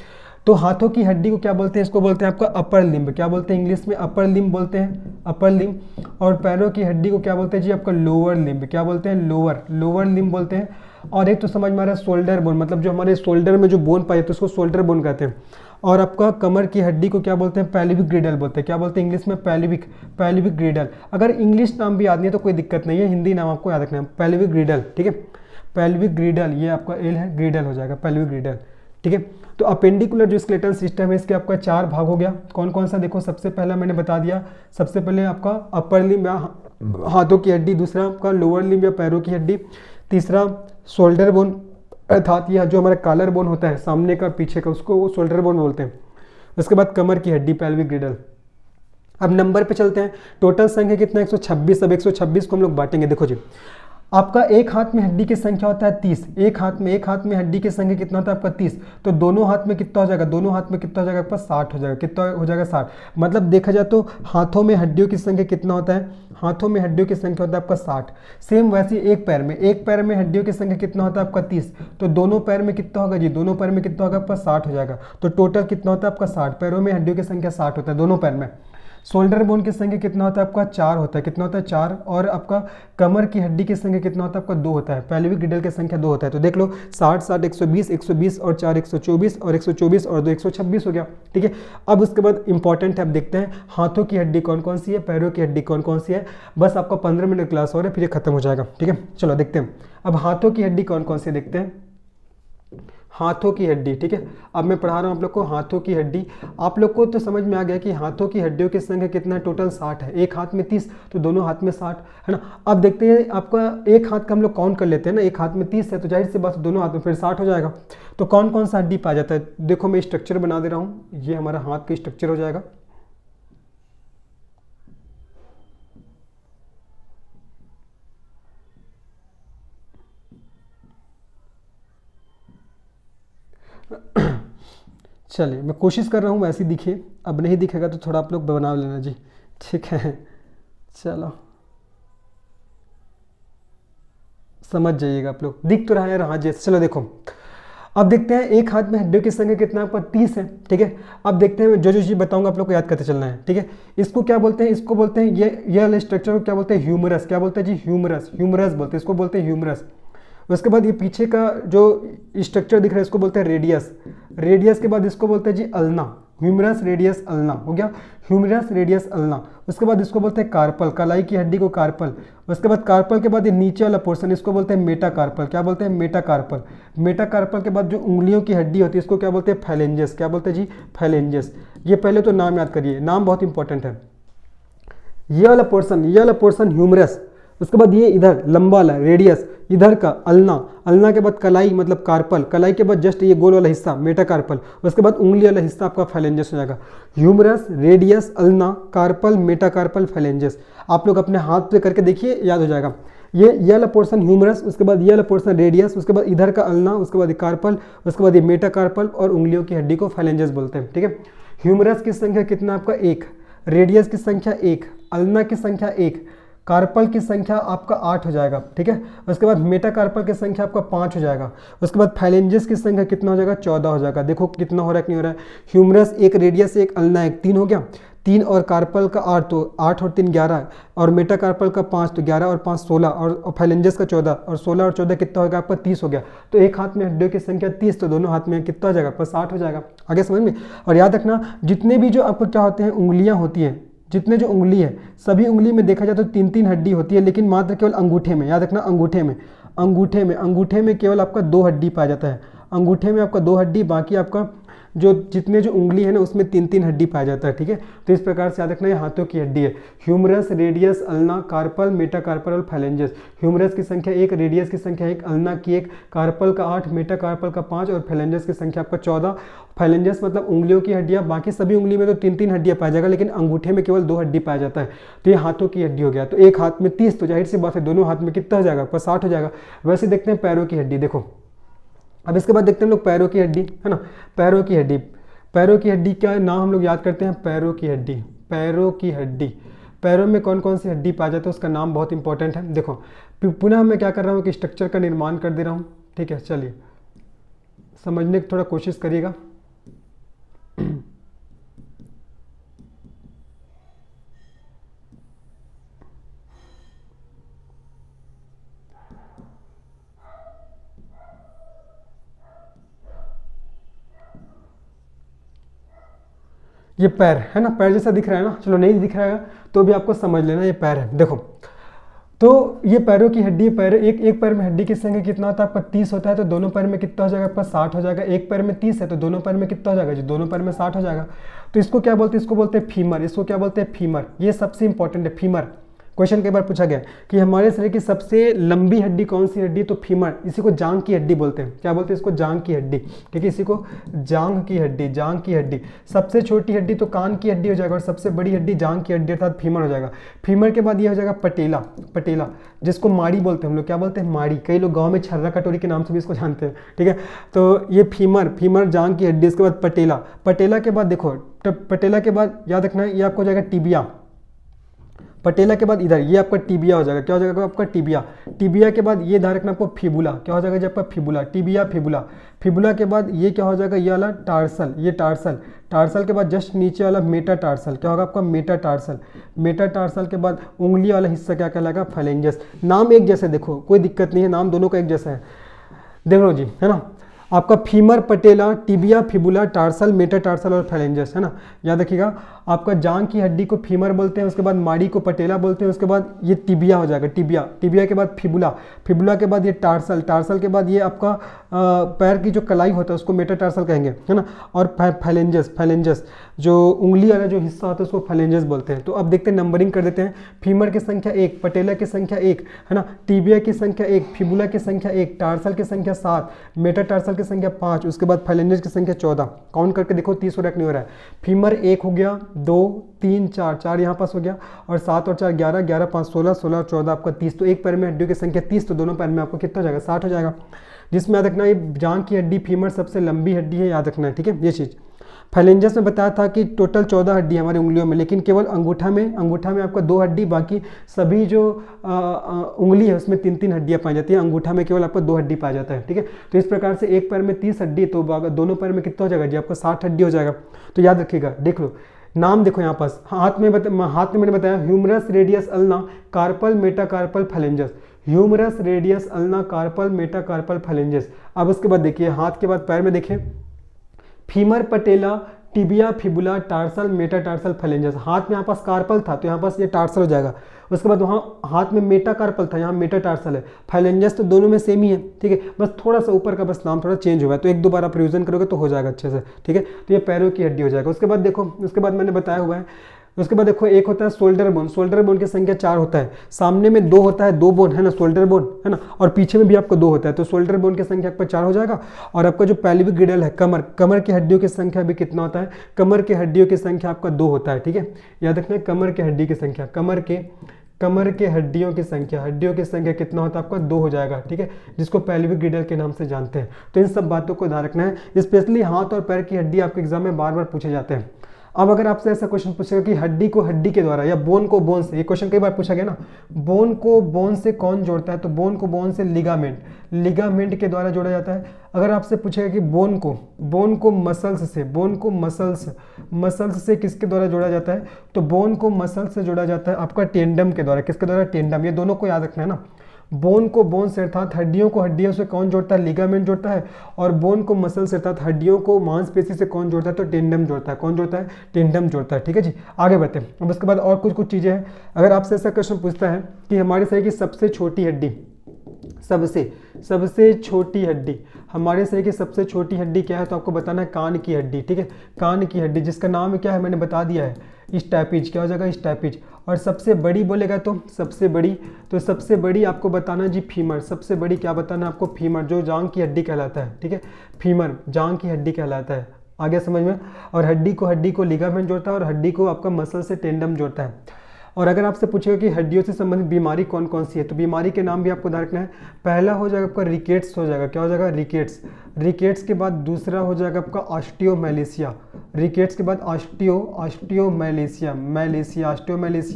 तो हाथों की हड्डी को क्या बोलते हैं, इसको बोलते हैं आपका अपर लिम्ब। क्या बोलते हैं इंग्लिश में, अपर लिम्ब बोलते हैं, अपर लिम्ब। और पैरों की हड्डी को क्या बोलते हैं जी, आपका लोअर लिम्ब। क्या बोलते हैं, लोअर लिम्ब बोलते हैं। और एक तो समझ में आ रहा है शोल्डर बोन, मतलब जो हमारे शोल्डर में जो बोन पाए तो उसको शोल्डर बोन कहते हैं। और आपका कमर की हड्डी को क्या बोलते हैं, पैल्विक ग्रिडल बोलते हैं। क्या बोलते हैं इंग्लिश में, पैल्विक ग्रिडल। अगर इंग्लिश नाम भी याद नहीं है तो कोई दिक्कत नहीं है, हिंदी नाम आपको याद रखना है, पैल्विक ग्रिडल। ठीक है, पैल्विक ग्रिडल, ये आपका एल है, ग्रिडल हो जाएगा, पैल्विक ग्रिडल। ठीक है, तो अपेंडिकुलर जो स्केलेटन सिस्टम है, इसके आपका 4 भाग हो गया। कौन कौन सा, देखो सबसे पहला मैंने बता दिया, सबसे पहले आपका अपर लिम्ब या हाथों की हड्डी, दूसरा आपका लोअर लिम्ब या पैरों की हड्डी, तीसरा शोल्डर बोन, अर्थात यह जो हमारा कॉलर बोन होता है सामने का पीछे का, उसको वो शोल्डर बोन बोलते हैं। उसके बाद कमर की हड्डी पेल्विक ग्रिडल। अब नंबर पे चलते हैं, टोटल संख्या कितना 126। अब 126 को हम लोग बांटेंगे। देखो जी, आपका एक हाथ में हड्डी की संख्या होता है 30, एक हाथ में हड्डी की संख्या कितना होता है आपका 30, तो दोनों हाथ में कितना हो जाएगा, दोनों हाथ में कितना हो जाएगा आपका 60 हो जाएगा। कितना हो जाएगा 60, मतलब देखा जाए तो हाथों में हड्डियों की संख्या कितना होता है, हाथों में हड्डियों की संख्या होता है आपका 60। सेम वैसे एक पैर में हड्डियों की संख्या कितना होता है आपका 30, तो दोनों पैर में कितना होगा जी, दोनों पैर में कितना होगा आपका 60 हो जाएगा। तो टोटल कितना होता है आपका 60, पैरों में हड्डियों की संख्या 60 होता है दोनों पैर में। शोल्डर बोन की संख्या कितना होता है आपका 4 होता है, कितना होता है 4, और आपका कमर की हड्डी की संख्या कितना होता है आपका 2 होता है, पेल्विक ग्रिडल की संख्या 2 होता है। तो देख लो 60 60 120 120 और 4 124 और 124 और 2 126 हो गया। ठीक है, अब उसके बाद इंपॉर्टेंट है, अब देखते हैं हाथों की हड्डी कौन कौन सी है, पैरों की हड्डी कौन कौन सी है। बस आपका 15 मिनट क्लास हो रहा है, फिर ये खत्म हो जाएगा। ठीक है, चलो देखते हैं अब हाथों की हड्डी कौन कौन सी देखते हैं। हाथों की हड्डी, ठीक है, अब मैं पढ़ा रहा हूँ आप लोग को हाथों की हड्डी। आप लोग को तो समझ में आ गया कि हाथों की हड्डियों की संख्या कितना है, टोटल 60 है। एक हाथ में 30 तो दोनों हाथ में 60 है ना। अब देखते हैं आपका एक हाथ का हम लोग काउंट कर लेते हैं ना, एक हाथ में 30 है तो जाहिर सी बात दोनों हाथ में फिर 60 हो जाएगा। तो कौन कौन सा हड्डी पाया जाता है, देखो मैं स्ट्रक्चर बना दे रहा हूँ, ये हमारा हाथ का स्ट्रक्चर हो जाएगा। चलिए मैं कोशिश कर रहा हूँ वैसे दिखे, अब नहीं दिखेगा तो थोड़ा आप लोग बना लेना जी। ठीक है, चलो समझ जाइएगा आप लोग, दिख तो रहा है यार हाँ जैसे। चलो देखो अब देखते हैं एक हाथ में हड्डियों की संख्या कितना आपका 30 है। ठीक है, अब देखते हैं जो जो चीज़ बताऊंगा आप लोग को याद करते चलना है। ठीक है, इसको क्या बोलते हैं, इसको बोलते हैं ये वाले स्ट्रक्चर को क्या बोलते हैं, ह्यूमरस। क्या बोलते हैं जी, ह्यूमरस, ह्यूमरस बोलते हैं, इसको बोलते हैं ह्यूमरस। उसके बाद ये पीछे का जो स्ट्रक्चर दिख रहा है इसको बोलते हैं रेडियस। रेडियस के बाद इसको बोलते हैं जी अल्ना, ह्यूमरस रेडियस अल्ना हो गया, ह्यूमरस रेडियस अल्ना। उसके बाद इसको बोलते हैं कार्पल, कलाई की हड्डी को कार्पल। उसके बाद कार्पल के बाद ये नीचे वाला पोर्शन इसको बोलते हैं मेटाकार्पल। क्या बोलते हैं, मेटाकार्पल। मेटाकार्पल के बाद जो उंगलियों की हड्डी होती है इसको क्या बोलते हैं, फैलेंजेस। क्या बोलते हैं जी, फैलेंजेस। ये पहले तो नाम याद करिए, नाम बहुत इंपॉर्टेंट है। ये वाला पोर्शन ह्यूमरस। उसके बाद ये इधर लंबा वाला रेडियस, इधर का अल्ना, अल्ना के बाद कलाई मतलब कार्पल, कलाई के बाद जस्ट ये गोल वाला हिस्सा मेटाकार्पल। उसके बाद उंगली वाला हिस्सा आपका फैलेंजेस हो जाएगा। Humerus, radius, ulna, carpal, metacarpal, phalanges. आप लोग अपने हाथ पे करके देखिए, याद हो जाएगा। ये वाला पोर्शन ह्यूमरस, उसके बाद ये वाला पोर्शन रेडियस, उसके बाद इधर का अल्ना, उसके बाद कार्पल, उसके बाद ये मेटाकार्पल, और उंगलियों की हड्डी को फैलेंजेस बोलते हैं। ठीक है, ह्यूमरस की संख्या कितना आपका 1, रेडियस की संख्या 1, अल्ना की संख्या 1, कार्पल की संख्या आपका 8 हो जाएगा। ठीक है, उसके बाद मेटाकार्पल की संख्या आपका 5 हो जाएगा। उसके बाद फैलेंजेस की संख्या कितना हो जाएगा, 14 हो जाएगा। देखो कितना हो रहा है कि नहीं हो रहा है, ह्यूमरस 1, रेडियस 1, अल्ना 1, 3 हो गया, 3 और कार्पल का 8 तो 8 और 3 11, और मेटाकार्पल का 5 तो 11 और 5 16, और फैलेंजेस का 14, और 16 और 14 कितना होगा आपका 30 हो गया। तो एक हाथ में हड्डियों की संख्या 30 तो दोनों हाथ में कितना हो जाएगा आपका 60 हो जाएगा। आगे समझ में। और याद रखना जितने भी जो आपको क्या होते हैं उंगलियां होती हैं, जितने जो उंगली है सभी उंगली में देखा जाए तो 3-3 हड्डी होती है, लेकिन मात्र केवल अंगूठे में, याद रखना अंगूठे में केवल आपका 2 हड्डी पाया जाता है। अंगूठे में आपका 2 हड्डी, बाकी आपका जो जितने जो उंगली है ना उसमें 3-3 हड्डी पाया जाता है। ठीक है, तो इस प्रकार से याद रखना ये हाथों की हड्डी है। Humerus, radius, ulna, carpal, metacarpal और फैलेंजेस। ह्यूमरस की संख्या 1, रेडियस की संख्या 1, अल्ना की 1, कार्पल का 8, मेटाकार्पल का 5 और फैलेंजेस की संख्या आपका 14। फैलेंजेस मतलब उंगलियों की हड्डियां, बाकी सभी उंगली में तो 3-3 हड्डियां पाया जाएगा, लेकिन अंगूठे में केवल 2 हड्डी पाया जाता है। तो ये हाथों की हड्डी हो गया। तो एक हाथ में 30 तो जाहिर सी बात है दोनों हाथ में कितना हो जाएगा आपका 60 हो जाएगा। वैसे देखते हैं पैरों की हड्डी। देखो अब इसके बाद देखते हैं हम लोग पैरों की हड्डी, है ना। पैरों की हड्डी, पैरों की हड्डी का नाम हम लोग याद करते हैं, पैरों की हड्डी। पैरों की हड्डी, पैरों में कौन कौन सी हड्डी पाया जाता है उसका नाम बहुत इंपॉर्टेंट है। देखो पुनः मैं क्या कर रहा हूँ कि स्ट्रक्चर का निर्माण कर दे रहा हूँ। ठीक है, चलिए समझने की थोड़ा कोशिश करिएगा। ये पैर है ना, पैर जैसा दिख रहा है ना, चलो नहीं दिख रहा है तो भी आपको समझ लेना ये पैर है। देखो तो ये पैरों की हड्डी, पैर एक पैर में हड्डी की संख्या कितना होता है आपका 30 होता है, तो दोनों पैर में कितना हो जाएगा आपका 60 हो जाएगा। एक पैर में 30 है तो दोनों पैर में कितना हो जाएगा जी, दोनों पैर में 60 हो जाएगा। तो इसको क्या बोलते हैं, इसको बोलते हैं फीमर। इसको क्या बोलते हैं, फीमर। ये सबसे इंपॉर्टेंट है, फीमर। क्वेश्चन कई बार पूछा गया कि हमारे शरीर की सबसे लंबी हड्डी कौन सी हड्डी, तो फीमर, इसी को जांघ की हड्डी बोलते हैं। क्या बोलते हैं इसको? जांघ की हड्डी, ठीक है, इसी को जांघ की हड्डी, जांघ की हड्डी। सबसे छोटी हड्डी तो कान की हड्डी हो जाएगा और सबसे बड़ी हड्डी जांघ की हड्डी अर्थात फीमर हो जाएगा। फीमर के बाद ये हो जाएगा पटेला, पटेला जिसको माड़ी बोलते हैं हम लोग, क्या बोलते हैं? माड़ी। कई लोग गाँव में छर्रा कटोरी के नाम से भी इसको जानते हैं, ठीक है। तो ये फीमर, फीमर जांघ की हड्डी, इसके बाद पटेला, पटेला के बाद देखो, पटेला के बाद याद रखना है ये आपको हो जाएगा टिबिया। पटेला के बाद इधर ये आपका टिबिया हो जाएगा। क्या हो जाएगा आपका? टिबिया। टिबिया के बाद ये ध्यान रखना आपको फिबुला। क्या हो जाएगा? जब आपका फिबुला, टिबिया, फिबुला। फिबुला के बाद ये क्या हो जाएगा? ये वाला टार्सल, ये टार्सल। टार्सल के बाद जस्ट नीचे वाला मेटाटार्सल। क्या होगा आपका? मेटाटार्सल। मेटाटार्सल के बाद उंगली वाला हिस्सा क्या कहलाएगा? फाइलेंजस। नाम एक जैसे, देखो कोई दिक्कत नहीं है, नाम दोनों का एक जैसा है, देख लो जी, है ना। आपका फीमर, पटेला, टिबिया, फिबुला, टार्सल, मेटाटार्सल और फाइलेंजस, है ना। याद रखिएगा, आपका जांघ की हड्डी को फीमर बोलते हैं, उसके बाद माड़ी को पटेला बोलते हैं, उसके बाद ये टिबिया हो जाएगा, टिबिया। टिबिया के बाद फिबुला, फिबुला के बाद ये टार्सल, टार्सल के बाद ये आपका पैर की जो कलाई होता है उसको मेटाटार्सल कहेंगे, है ना। और फाइलेंजस, फाइलेंजस जो उंगली वाला जो हिस्सा होता है उसको फाइलेंजस बोलते हैं। तो अब देखते हैं, नंबरिंग कर देते हैं। फीमर की संख्या 1, पटेला की संख्या 1, है ना, टिबिया की संख्या 1, फिबुला की संख्या 1, टार्सल की संख्या 7, मेटाटार्सल की संख्या 5, उसके बाद फाइलेंजस की संख्या 14। काउंट करके देखो 30 हो रहा है कि नहीं हो रहा है। फीमर 1 हो गया, 2, 3, 4, 4 यहाँ पास हो गया, और 7 और 4 11, 11 5 16, 16 और 14 आपका 30। तो एक पैर में हड्डियों की संख्या 30, तो दोनों पैर में आपको कितना हो जाएगा? 60 हो जाएगा। जिसमें याद रखना ये जांघ की हड्डी फीमर सबसे लंबी हड्डी है, याद रखना है, ठीक है ये चीज़। फाइलेंजस में बताया था कि टोटल 14 हड्डी है हमारी उंगलियों में, लेकिन केवल अंगूठा में आपका 2 हड्डी, बाकी सभी जो उंगली है उसमें 3-3 हड्डियां पाई जाती है। अंगूठा में केवल आपको 2 हड्डी पाया जाता है, ठीक है। तो इस प्रकार से एक पैर में 30 हड्डी, तो दोनों पैर में कितना हो जाएगा जी? आपका 60 हड्डी हो जाएगा। तो याद रखिएगा, देख लो नाम देखो यहाँ पास, हाथ में मैंने बताया humerus, radius, ulna, carpal, metacarpal, phalanges. Humerus, radius, ulna, carpal, metacarpal, phalanges. अब उसके बाद देखिए हाथ के बाद पैर में देखें, फीमर, पटेला, टिबिया, फिबुला, टार्सल, मेटाटार्सल, फाइलेंजस। हाथ में यहाँ पास कार्पल था तो यहाँ पास ये टार्सल हो जाएगा। उसके बाद वहाँ हाथ में मेटाकार्पल था, यहाँ मेटाटार्सल है। फाइलेंजस तो दोनों में सेम ही है, ठीक है, बस थोड़ा सा ऊपर का बस नाम थोड़ा चेंज हुआ है। तो 1-2 बार आप रिवीजन करोगे तो हो जाएगा अच्छे से, ठीक है। तो ये पैरों की हड्डी हो जाएगा। उसके बाद देखो, उसके बाद मैंने बताया हुआ है, उसके बाद देखो एक होता है शोल्डर बोन। शोल्डर बोन की संख्या 4 होता है। सामने में 2 होता है, 2 बोन है ना, शोल्डर बोन, है ना, और पीछे में भी आपको 2 होता है। तो शोल्डर बोन की संख्या आपका 4 हो जाएगा। और आपका जो पेल्विक गिडल है, कमर, कमर की हड्डियों की संख्या भी कितना होता है? कमर की हड्डियों की संख्या आपका 2 होता है, ठीक है। याद रखना है कमर की हड्डी की संख्या, कमर के हड्डियों की संख्या कितना होता है आपका? 2 हो जाएगा, ठीक है, जिसको पेल्विक गिडल के नाम से जानते हैं। तो इन सब बातों को ध्यान रखना है। स्पेशली हाथ और पैर की हड्डी आपके एग्जाम में बार बार पूछे जाते हैं। अब अगर आपसे ऐसा क्वेश्चन पूछेगा कि हड्डी को हड्डी के द्वारा या बोन को बोन से, ये क्वेश्चन कई बार पूछा गया ना, बोन को बोन से कौन जोड़ता है? तो बोन को बोन से लिगामेंट के द्वारा जोड़ा जाता है। अगर आपसे पूछेगा कि बोन को मसल्स से किसके द्वारा जोड़ा जाता है? तो बोन को मसल से जोड़ा जाता है आपका टेंडम के द्वारा। किसके द्वारा? टेंडम। ये दोनों को याद रखना है ना। बोन को बोन से अर्थात हड्डियों को हड्डियों से कौन जोड़ता है? लिगामेंट जोड़ता है। और बोन को मसल से अर्थात हड्डियों को मांसपेशी से कौन जोड़ता है? तो टेंडम जोड़ता है। कौन जोड़ता है? टेंडम जोड़ता है, ठीक है जी। आगे बढ़ते हैं। अब उसके बाद और कुछ चीज़ें हैं। अगर आपसे ऐसा क्वेश्चन पूछता है कि हमारे शरीर की सबसे छोटी हड्डी, सबसे छोटी हड्डी, हमारे शरीर की सबसे छोटी हड्डी क्या है? तो आपको बताना है कान की हड्डी, ठीक है, कान की हड्डी, जिसका नाम क्या है मैंने बता दिया है, स्टैपिज। क्या हो जाएगा? स्टैपिज। और सबसे बड़ी बोलेगा तो सबसे बड़ी आपको बताना जी फीमर। सबसे बड़ी क्या बताना आपको? फीमर, जो जांघ की हड्डी कहलाता है, ठीक है, फीमर जांघ की हड्डी कहलाता है। आगे समझ में। और हड्डी को लिगामेंट जोड़ता है और हड्डी को आपका मसल से टेंडम जोड़ता है। और अगर आपसे पूछेगा कि हड्डियों से संबंधित बीमारी कौन कौन सी है, तो बीमारी के नाम भी आपको ध्यान रखना है। पहला हो जाएगा आपका रिकेट्स हो जाएगा। क्या हो जाएगा? रिकेट्स के बाद दूसरा हो जाएगा आपका ऑस्टियोमेलेशिया। रिकेट्स के बाद ऑस्टियोमेलेशिया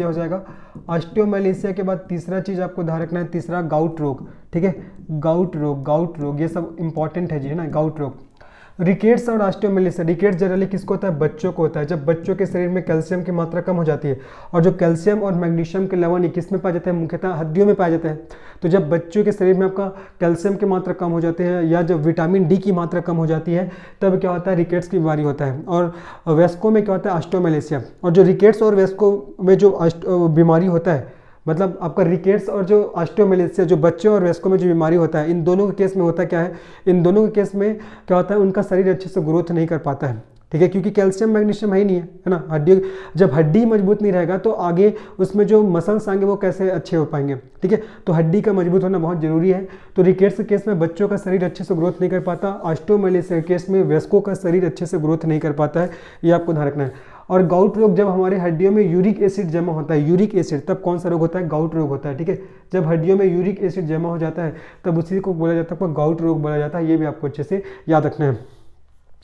हो जाएगा। ऑस्टियोमेलेशिया के बाद तीसरा चीज़ आपको ध्यान रखना है, तीसरा गाउट रोग, ठीक है, गाउट रोग ये सब इंपॉर्टेंट है जी, है ना, गाउट रोग। रिकेट्स और ऑस्टियोमेलेशिया, रिकेट्स जनरली किसको होता है? बच्चों को होता है। जब बच्चों के शरीर में कैल्शियम की मात्रा कम हो जाती है, और जो कैल्शियम और मैग्नीशियम के लवण किस में पाए जाते हैं? मुख्यतः हड्डियों में पाए जाते हैं। तो जब बच्चों के शरीर में आपका कैल्शियम की मात्रा कम हो जाती है या जब विटामिन डी की मात्रा कम हो जाती है, तब क्या होता है? रिकेट्स की बीमारी होता है। और वयस्कों में क्या होता है? ऑस्टियोमेलेशिया। और जो रिकेट्स और वयस्कों में जो बीमारी होता है, मतलब आपका रिकेट्स और जो ऑस्टियोमेलेशिया, जो बच्चों और वयस्कों में जो बीमारी होता है, इन दोनों के केस में होता क्या है? इन दोनों के केस में क्या होता है? उनका शरीर अच्छे से ग्रोथ नहीं कर पाता है। ठीक है, क्योंकि कैल्शियम मैग्नीशियम है ही नहीं है ना हड्डी। जब हड्डी मजबूत नहीं रहेगा तो आगे उसमें जो मसल्स आएंगे वो कैसे अच्छे हो पाएंगे। ठीक है, तो हड्डी का मजबूत होना बहुत जरूरी है। तो रिकेट्स के केस में बच्चों का शरीर अच्छे से ग्रोथ नहीं कर पाता, ऑस्टियोमाइलिस के केस में वयस्कों का शरीर अच्छे से ग्रोथ नहीं कर पाता है, ये आपको ध्यान रखना है। और गाउट रोग, जब हमारे हड्डियों में यूरिक एसिड जमा होता है, यूरिक एसिड, तब कौन सा रोग होता है, गाउट रोग होता है। ठीक है, जब हड्डियों में यूरिक एसिड जमा हो जाता है तब उसी को बोला जाता है, गाउट रोग बोला जाता है। ये भी आपको अच्छे से याद रखना है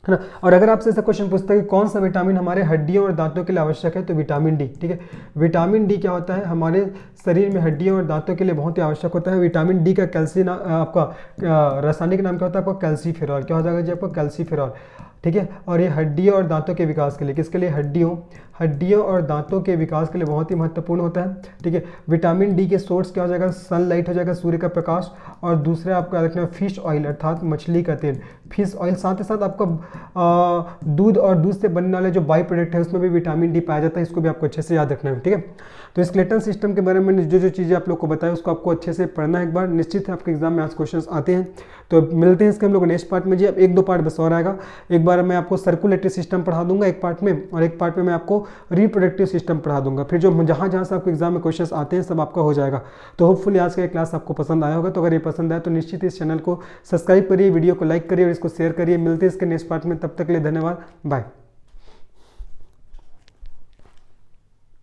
ना। और अगर आपसे ऐसा क्वेश्चन पूछता है कि कौन सा विटामिन हमारे हड्डियों और दांतों के लिए आवश्यक है, तो विटामिन डी। ठीक है, विटामिन डी क्या होता है, हमारे शरीर में हड्डियों और दांतों के लिए बहुत ही आवश्यक होता है। विटामिन डी का कैल्शियम आपका रासायनिक नाम क्या होता है आपका, कैल्सीफेरॉल। क्या हो जाएगा जी आपका, कैल्सीफेरॉल। ठीक है, और ये हड्डियों और दांतों के विकास के लिए, किसके लिए, हड्डियों और दांतों के विकास के लिए बहुत ही महत्वपूर्ण होता है। ठीक है, विटामिन डी के सोर्स क्या हो जाएगा, सनलाइट हो जाएगा, सूर्य का प्रकाश। और दूसरा आपका रखना फिश ऑयल अर्थात मछली का तेल, फिश ऑयल। साथ ही साथ आपका दूध और दूध से बनने वाले जो बाई प्रोडक्ट है उसमें भी विटामिन डी पाया जाता है, इसको भी आपको अच्छे से याद रखना है। ठीक है, तो स्केलेटल सिस्टम के बारे में जो जो चीज़ें आप लोग को बताया उसको आपको अच्छे से पढ़ना है एक बार, निश्चित है आपके एग्जाम में आज क्वेश्चन आते हैं। तो मिलते हैं इसके हम लोग नेक्स्ट पार्ट में जी। अब 1-2 पार्ट बस और आएगा। एक बार मैं आपको सर्कुलेटरी सिस्टम पढ़ा दूंगा एक पार्ट में, और एक पार्ट में मैं आपको रिप्रोडक्टिव सिस्टम पढ़ा दूंगा। फिर जो जहाँ जहाँ से आपको एग्जाम में क्वेश्चन आते हैं सब आपका हो जाएगा। तो होपफुली आज का क्लास आपको पसंद आया होगा। तो अगर ये पसंद आया तो निश्चित इस चैनल को सब्सक्राइब करिए, वीडियो को लाइक करिए और इसको शेयर करिए। मिलते हैं इसके नेक्स्ट पार्ट में, तब तक के लिए धन्यवाद, बाय।